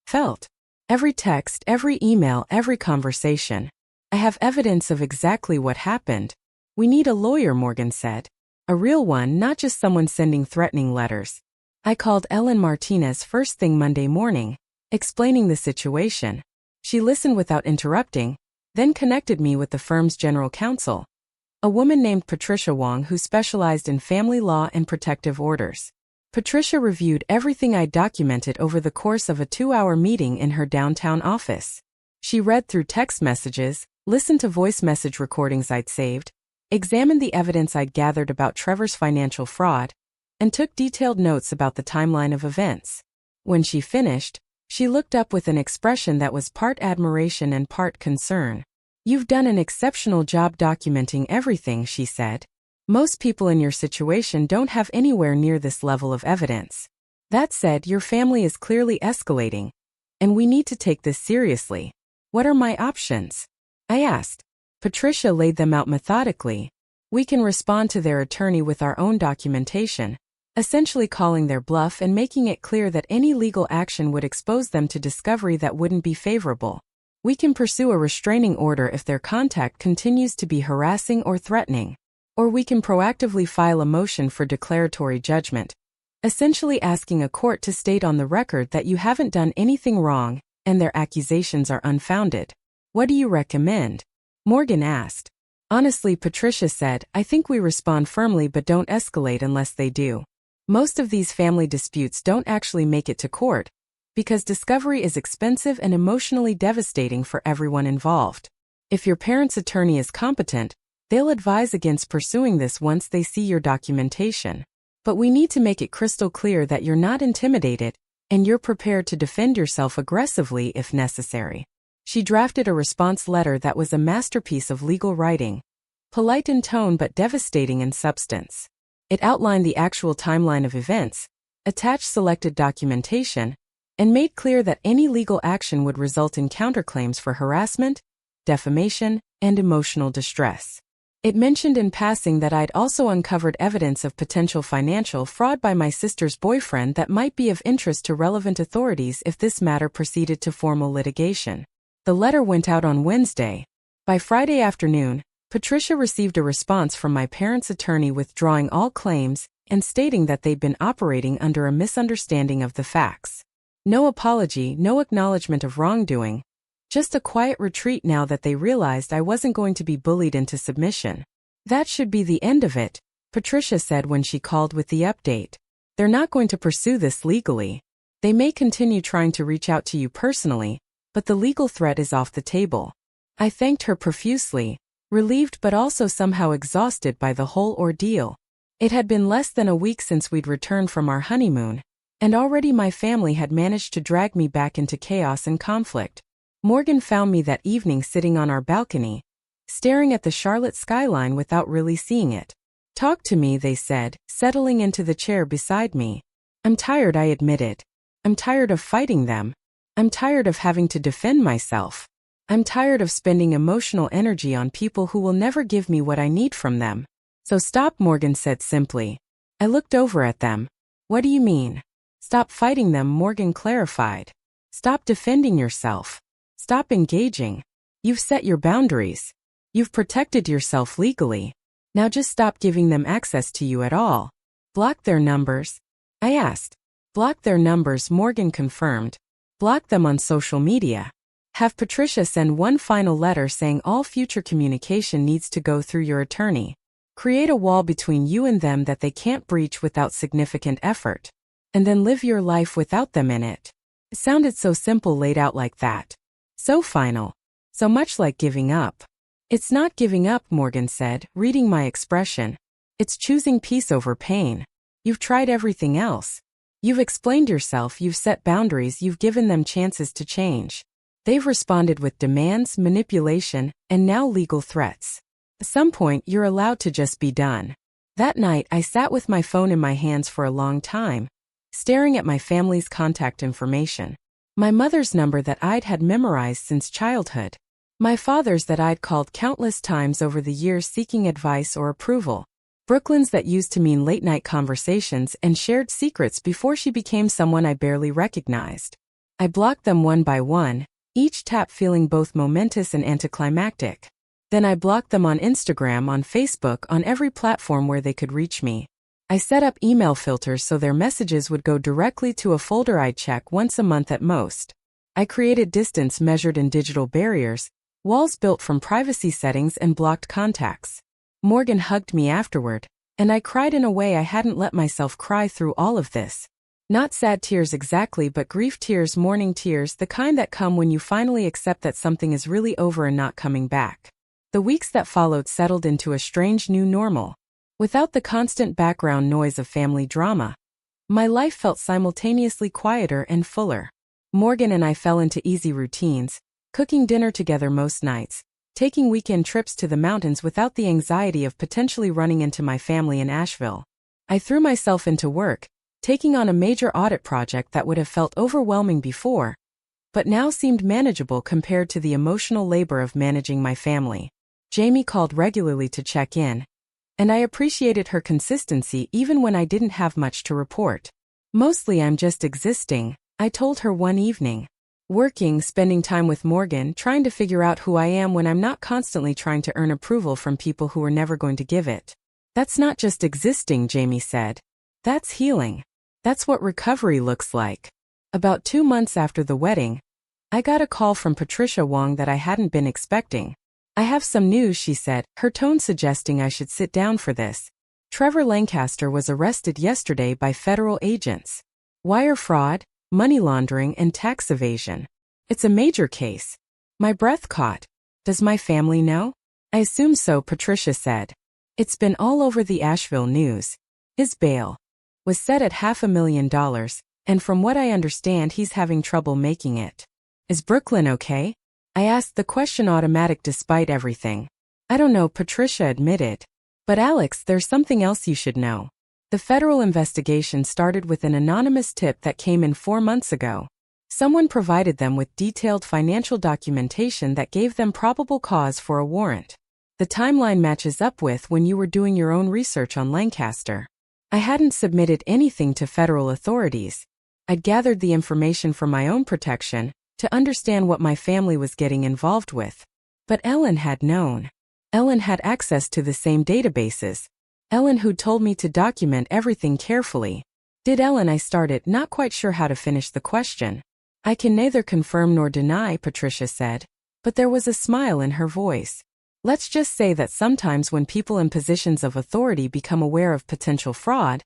felt. "Every text, every email, every conversation. I have evidence of exactly what happened." "We need a lawyer," Morgan said. "A real one, not just someone sending threatening letters." I called Ellen Martinez first thing Monday morning, explaining the situation. She listened without interrupting, then connected me with the firm's general counsel, a woman named Patricia Wong who specialized in family law and protective orders. Patricia reviewed everything I'd documented over the course of a 2-hour meeting in her downtown office. She read through text messages, listened to voice message recordings I'd saved, examined the evidence I'd gathered about Trevor's financial fraud, and took detailed notes about the timeline of events. When she finished, she looked up with an expression that was part admiration and part concern. "You've done an exceptional job documenting everything," she said. "Most people in your situation don't have anywhere near this level of evidence. That said, your family is clearly escalating, and we need to take this seriously." What are my options? I asked. Patricia laid them out methodically. We can respond to their attorney with our own documentation, essentially calling their bluff and making it clear that any legal action would expose them to discovery that wouldn't be favorable. We can pursue a restraining order if their contact continues to be harassing or threatening. Or we can proactively file a motion for declaratory judgment, essentially asking a court to state on the record that you haven't done anything wrong and their accusations are unfounded. What do you recommend? Morgan asked. Honestly, Patricia said, I think we respond firmly but don't escalate unless they do. Most of these family disputes don't actually make it to court, because discovery is expensive and emotionally devastating for everyone involved. If your parent's attorney is competent, they'll advise against pursuing this once they see your documentation. But we need to make it crystal clear that you're not intimidated, and you're prepared to defend yourself aggressively if necessary. She drafted a response letter that was a masterpiece of legal writing, polite in tone but devastating in substance. It outlined the actual timeline of events, attached selected documentation, and made clear that any legal action would result in counterclaims for harassment, defamation, and emotional distress. It mentioned in passing that I'd also uncovered evidence of potential financial fraud by my sister's boyfriend that might be of interest to relevant authorities if this matter proceeded to formal litigation. The letter went out on Wednesday. By Friday afternoon, Patricia received a response from my parents' attorney withdrawing all claims and stating that they'd been operating under a misunderstanding of the facts. No apology, no acknowledgement of wrongdoing. Just a quiet retreat now that they realized I wasn't going to be bullied into submission. That should be the end of it, Patricia said when she called with the update. They're not going to pursue this legally. They may continue trying to reach out to you personally, but the legal threat is off the table. I thanked her profusely, relieved but also somehow exhausted by the whole ordeal. It had been less than a week since we'd returned from our honeymoon, and already my family had managed to drag me back into chaos and conflict. Morgan found me that evening sitting on our balcony, staring at the Charlotte skyline without really seeing it. Talk to me, they said, settling into the chair beside me. I'm tired, I admitted. I'm tired of fighting them. I'm tired of having to defend myself. I'm tired of spending emotional energy on people who will never give me what I need from them. So stop, Morgan said simply. I looked over at them. What do you mean? Stop fighting them, Morgan clarified. Stop defending yourself. Stop engaging. You've set your boundaries. You've protected yourself legally. Now just stop giving them access to you at all. Block their numbers? I asked. Block their numbers, Morgan confirmed. Block them on social media. Have Patricia send one final letter saying all future communication needs to go through your attorney. Create a wall between you and them that they can't breach without significant effort. And then live your life without them in it. It sounded so simple laid out like that. So final. So much like giving up. It's not giving up, Morgan said, reading my expression. It's choosing peace over pain. You've tried everything else. You've explained yourself, you've set boundaries, you've given them chances to change. They've responded with demands, manipulation, and now legal threats. At some point, you're allowed to just be done. That night, I sat with my phone in my hands for a long time, staring at my family's contact information. My mother's number that I'd had memorized since childhood. My father's that I'd called countless times over the years seeking advice or approval. Brooklyn's that used to mean late-night conversations and shared secrets before she became someone I barely recognized. I blocked them one by one, each tap feeling both momentous and anticlimactic. Then I blocked them on Instagram, on Facebook, on every platform where they could reach me. I set up email filters so their messages would go directly to a folder I'd check once a month at most. I created distance measured in digital barriers, walls built from privacy settings and blocked contacts. Morgan hugged me afterward, and I cried in a way I hadn't let myself cry through all of this. Not sad tears exactly, but grief tears, mourning tears, the kind that come when you finally accept that something is really over and not coming back. The weeks that followed settled into a strange new normal. Without the constant background noise of family drama, my life felt simultaneously quieter and fuller. Morgan and I fell into easy routines, cooking dinner together most nights, taking weekend trips to the mountains without the anxiety of potentially running into my family in Asheville. I threw myself into work, taking on a major audit project that would have felt overwhelming before, but now seemed manageable compared to the emotional labor of managing my family. Jamie called regularly to check in, and I appreciated her consistency even when I didn't have much to report. Mostly I'm just existing, I told her one evening. Working, spending time with Morgan, trying to figure out who I am when I'm not constantly trying to earn approval from people who are never going to give it. That's not just existing, Jamie said. That's healing. That's what recovery looks like. About 2 months after the wedding, I got a call from Patricia Wong that I hadn't been expecting. I have some news, she said, her tone suggesting I should sit down for this. Trevor Lancaster was arrested yesterday by federal agents. Wire fraud, money laundering, and tax evasion. It's a major case. My breath caught. Does my family know? I assume so, Patricia said. It's been all over the Asheville news. His bail was set at $500,000, and from what I understand he's having trouble making it. Is Brooklyn okay? I asked the question automatic despite everything. I don't know, Patricia admitted. But Alex, there's something else you should know. The federal investigation started with an anonymous tip that came in 4 months ago. Someone provided them with detailed financial documentation that gave them probable cause for a warrant. The timeline matches up with when you were doing your own research on Lancaster. I hadn't submitted anything to federal authorities. I'd gathered the information for my own protection, to understand what my family was getting involved with. But Ellen had known. Ellen had access to the same databases. Ellen who'd told me to document everything carefully. Did Ellen? I started, not quite sure how to finish the question. I can neither confirm nor deny, Patricia said. But there was a smile in her voice. Let's just say that sometimes when people in positions of authority become aware of potential fraud,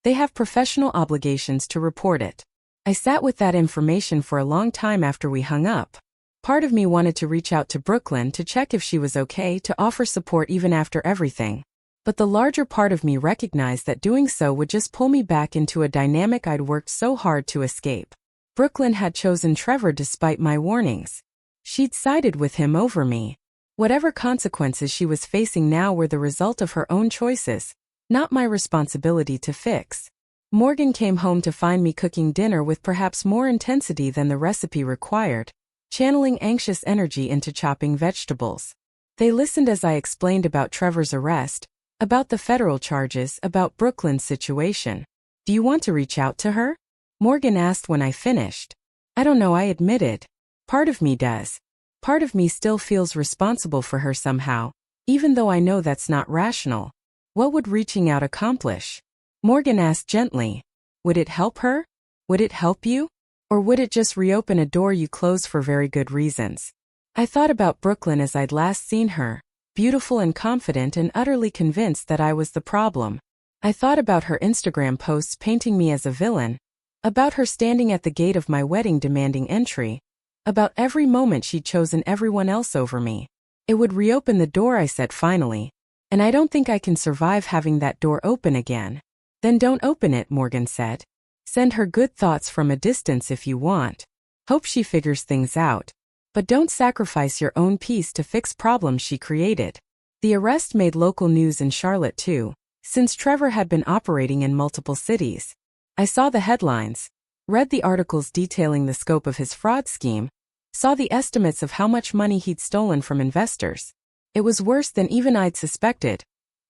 they have professional obligations to report it. I sat with that information for a long time after we hung up. Part of me wanted to reach out to Brooklyn to check if she was okay, to offer support even after everything. But the larger part of me recognized that doing so would just pull me back into a dynamic I'd worked so hard to escape. Brooklyn had chosen Trevor despite my warnings. She'd sided with him over me. Whatever consequences she was facing now were the result of her own choices, not my responsibility to fix. Morgan came home to find me cooking dinner with perhaps more intensity than the recipe required, channeling anxious energy into chopping vegetables. They listened as I explained about Trevor's arrest, about the federal charges, about Brooklyn's situation. Do you want to reach out to her? Morgan asked when I finished. I don't know, I admitted. Part of me does. Part of me still feels responsible for her somehow, even though I know that's not rational. What would reaching out accomplish? Morgan asked gently. Would it help her? Would it help you? Or would it just reopen a door you closed for very good reasons? I thought about Brooklyn as I'd last seen her, beautiful and confident and utterly convinced that I was the problem. I thought about her Instagram posts painting me as a villain, about her standing at the gate of my wedding demanding entry, about every moment she'd chosen everyone else over me. It would reopen the door, I said finally. And I don't think I can survive having that door open again. Then don't open it, Morgan said. Send her good thoughts from a distance if you want. Hope she figures things out. But don't sacrifice your own peace to fix problems she created. The arrest made local news in Charlotte too, since Trevor had been operating in multiple cities. I saw the headlines, read the articles detailing the scope of his fraud scheme, saw the estimates of how much money he'd stolen from investors. It was worse than even I'd suspected.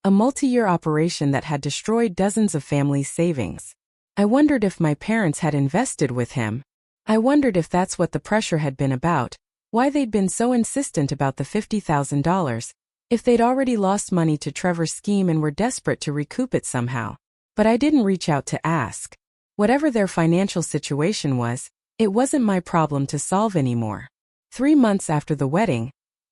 A multi-year operation that had destroyed dozens of families' savings. I wondered if my parents had invested with him. I wondered if that's what the pressure had been about, why they'd been so insistent about the $50,000, if they'd already lost money to Trevor's scheme and were desperate to recoup it somehow. But I didn't reach out to ask. Whatever their financial situation was, it wasn't my problem to solve anymore. 3 months after the wedding,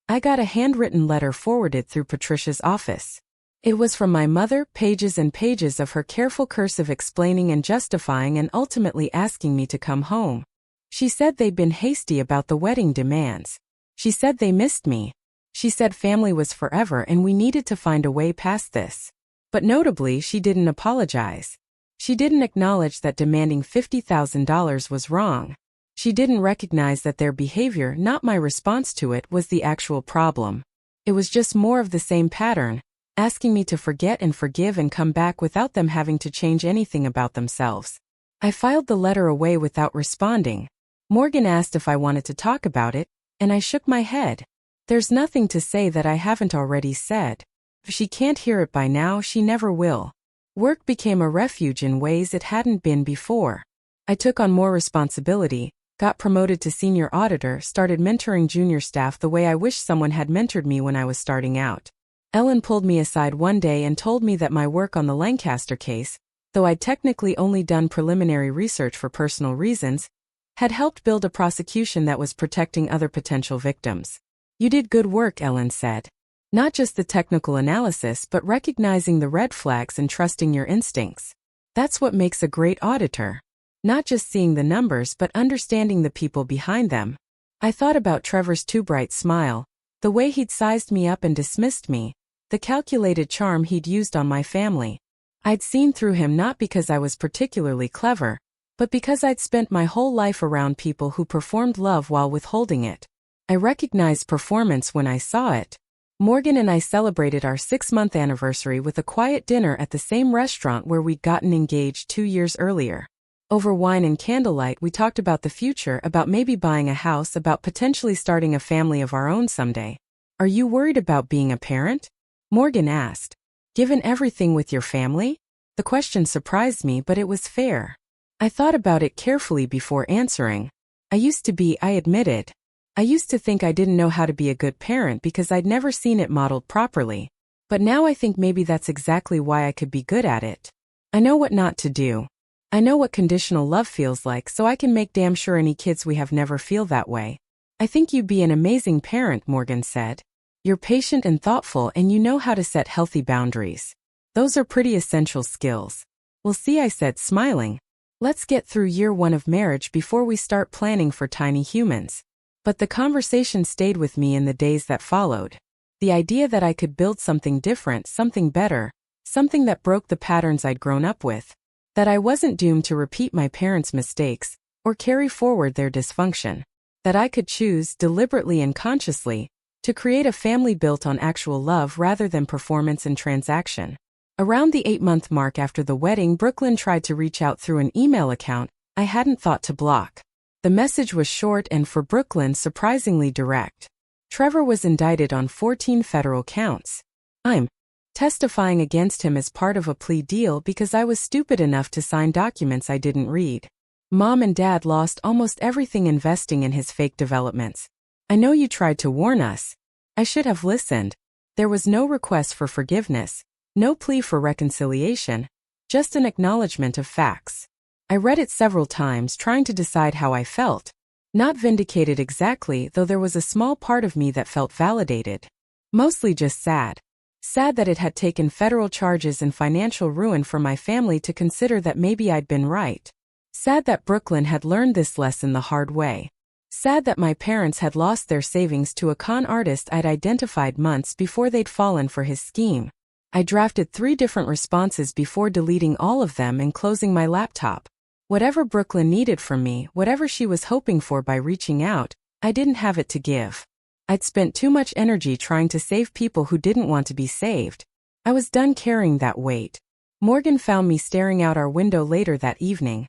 I got a handwritten letter forwarded through Patricia's office. It was from my mother, pages and pages of her careful cursive explaining and justifying and ultimately asking me to come home. She said they'd been hasty about the wedding demands. She said they missed me. She said family was forever and we needed to find a way past this. But notably, she didn't apologize. She didn't acknowledge that demanding $50,000 was wrong. She didn't recognize that their behavior, not my response to it, was the actual problem. It was just more of the same pattern, asking me to forget and forgive and come back without them having to change anything about themselves. I filed the letter away without responding. Morgan asked if I wanted to talk about it, and I shook my head. There's nothing to say that I haven't already said. If she can't hear it by now, she never will. Work became a refuge in ways it hadn't been before. I took on more responsibility, got promoted to senior auditor, started mentoring junior staff the way I wish someone had mentored me when I was starting out. Ellen pulled me aside one day and told me that my work on the Lancaster case, though I'd technically only done preliminary research for personal reasons, had helped build a prosecution that was protecting other potential victims. You did good work, Ellen said. Not just the technical analysis, but recognizing the red flags and trusting your instincts. That's what makes a great auditor. Not just seeing the numbers, but understanding the people behind them. I thought about Trevor's too bright smile, the way he'd sized me up and dismissed me, the calculated charm he'd used on my family. I'd seen through him not because I was particularly clever, but because I'd spent my whole life around people who performed love while withholding it. I recognized performance when I saw it. Morgan and I celebrated our 6-month anniversary with a quiet dinner at the same restaurant where we'd gotten engaged 2 years earlier. Over wine and candlelight, we talked about the future, about maybe buying a house, about potentially starting a family of our own someday. Are you worried about being a parent? Morgan asked. Given everything with your family? The question surprised me, but it was fair. I thought about it carefully before answering. I admitted. I used to think I didn't know how to be a good parent because I'd never seen it modeled properly. But now I think maybe that's exactly why I could be good at it. I know what not to do. I know what conditional love feels like, so I can make damn sure any kids we have never feel that way. I think you'd be an amazing parent, Morgan said. You're patient and thoughtful, and you know how to set healthy boundaries. Those are pretty essential skills. We'll see, I said, smiling. Let's get through year 1 of marriage before we start planning for tiny humans. But the conversation stayed with me in the days that followed. The idea that I could build something different, something better, something that broke the patterns I'd grown up with. That I wasn't doomed to repeat my parents' mistakes, or carry forward their dysfunction. That I could choose, deliberately and consciously, to create a family built on actual love rather than performance and transaction. Around the 8-month mark after the wedding, Brooklyn tried to reach out through an email account I hadn't thought to block. The message was short and, for Brooklyn, surprisingly direct. Trevor was indicted on 14 federal counts. I'm testifying against him as part of a plea deal because I was stupid enough to sign documents I didn't read. Mom and Dad lost almost everything investing in his fake developments. I know you tried to warn us. I should have listened. There was no request for forgiveness. No plea for reconciliation, just an acknowledgement of facts. I read it several times, trying to decide how I felt. Not vindicated exactly, though there was a small part of me that felt validated. Mostly just sad. Sad that it had taken federal charges and financial ruin for my family to consider that maybe I'd been right. Sad that Brooklyn had learned this lesson the hard way. Sad that my parents had lost their savings to a con artist I'd identified months before they'd fallen for his scheme. I drafted 3 different responses before deleting all of them and closing my laptop. Whatever Brooklyn needed from me, whatever she was hoping for by reaching out, I didn't have it to give. I'd spent too much energy trying to save people who didn't want to be saved. I was done carrying that weight. Morgan found me staring out our window later that evening,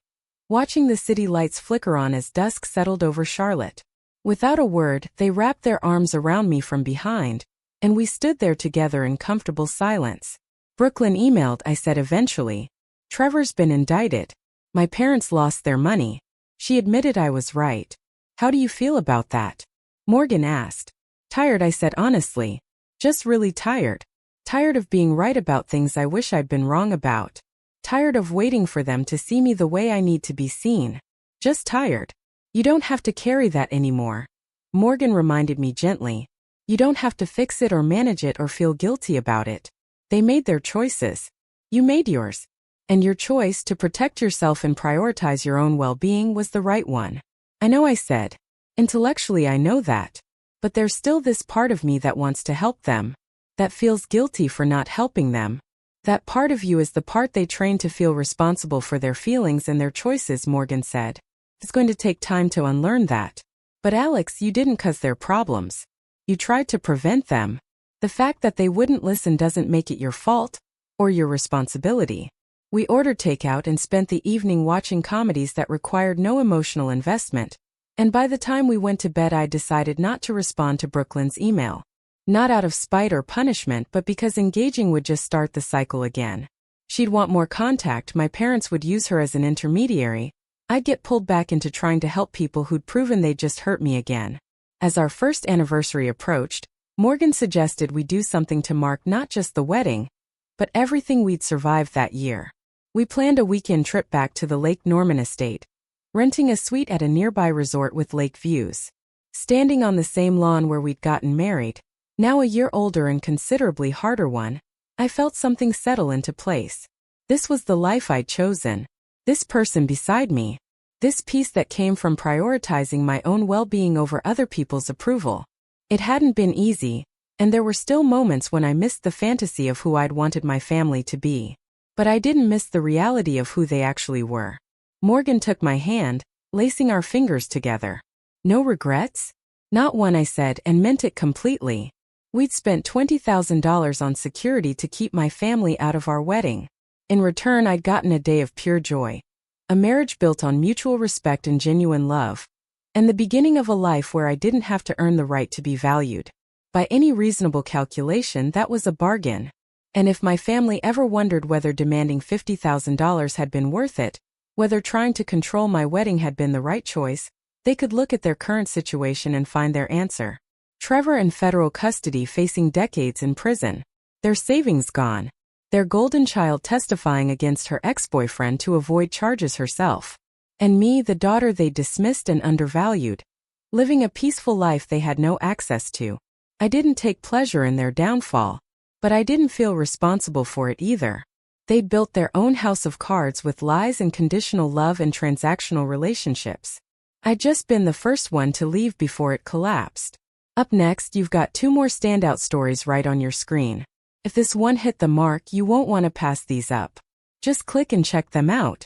watching the city lights flicker on as dusk settled over Charlotte. Without a word, they wrapped their arms around me from behind, and we stood there together in comfortable silence. Brooklyn emailed, I said eventually. Trevor's been indicted. My parents lost their money. She admitted I was right. How do you feel about that? Morgan asked. Tired, I said honestly. Just really tired. Tired of being right about things I wish I'd been wrong about. Tired of waiting for them to see me the way I need to be seen. Just tired. You don't have to carry that anymore. Morgan reminded me gently. You don't have to fix it or manage it or feel guilty about it. They made their choices. You made yours. And your choice to protect yourself and prioritize your own well-being was the right one. I know, I said. Intellectually I know that. But there's still this part of me that wants to help them. That feels guilty for not helping them. That part of you is the part they trained to feel responsible for their feelings and their choices, Morgan said. It's going to take time to unlearn that. But Alex, you didn't cause their problems. You tried to prevent them. The fact that they wouldn't listen doesn't make it your fault, or your responsibility. We ordered takeout and spent the evening watching comedies that required no emotional investment, And by the time we went to bed, I decided not to respond to Brooklyn's email. Not out of spite or punishment, but because engaging would just start the cycle again. She'd want more contact, my parents would use her as an intermediary, I'd get pulled back into trying to help people who'd proven they'd just hurt me again. As our first anniversary approached, Morgan suggested we do something to mark not just the wedding, but everything we'd survived that year. We planned a weekend trip back to the Lake Norman estate, renting a suite at a nearby resort with lake views. Standing on the same lawn where we'd gotten married, now a year older and considerably harder one, I felt something settle into place. This was the life I'd chosen. This person beside me. This peace that came from prioritizing my own well-being over other people's approval. It hadn't been easy, and there were still moments when I missed the fantasy of who I'd wanted my family to be. But I didn't miss the reality of who they actually were. Morgan took my hand, lacing our fingers together. No regrets? Not one, I said, and meant it completely. We'd spent $20,000 on security to keep my family out of our wedding. In return, I'd gotten a day of pure joy. A marriage built on mutual respect and genuine love. And the beginning of a life where I didn't have to earn the right to be valued. By any reasonable calculation, that was a bargain. And if my family ever wondered whether demanding $50,000 had been worth it, whether trying to control my wedding had been the right choice, they could look at their current situation and find their answer. Trevor in federal custody facing decades in prison. Their savings gone. Their golden child testifying against her ex-boyfriend to avoid charges herself. And me, the daughter they dismissed and undervalued. Living a peaceful life they had no access to. I didn't take pleasure in their downfall. But I didn't feel responsible for it either. They'd built their own house of cards with lies and conditional love and transactional relationships. I'd just been the first one to leave before it collapsed. Up next, you've got two more standout stories right on your screen. If this one hit the mark, you won't want to pass these up. Just click and check them out.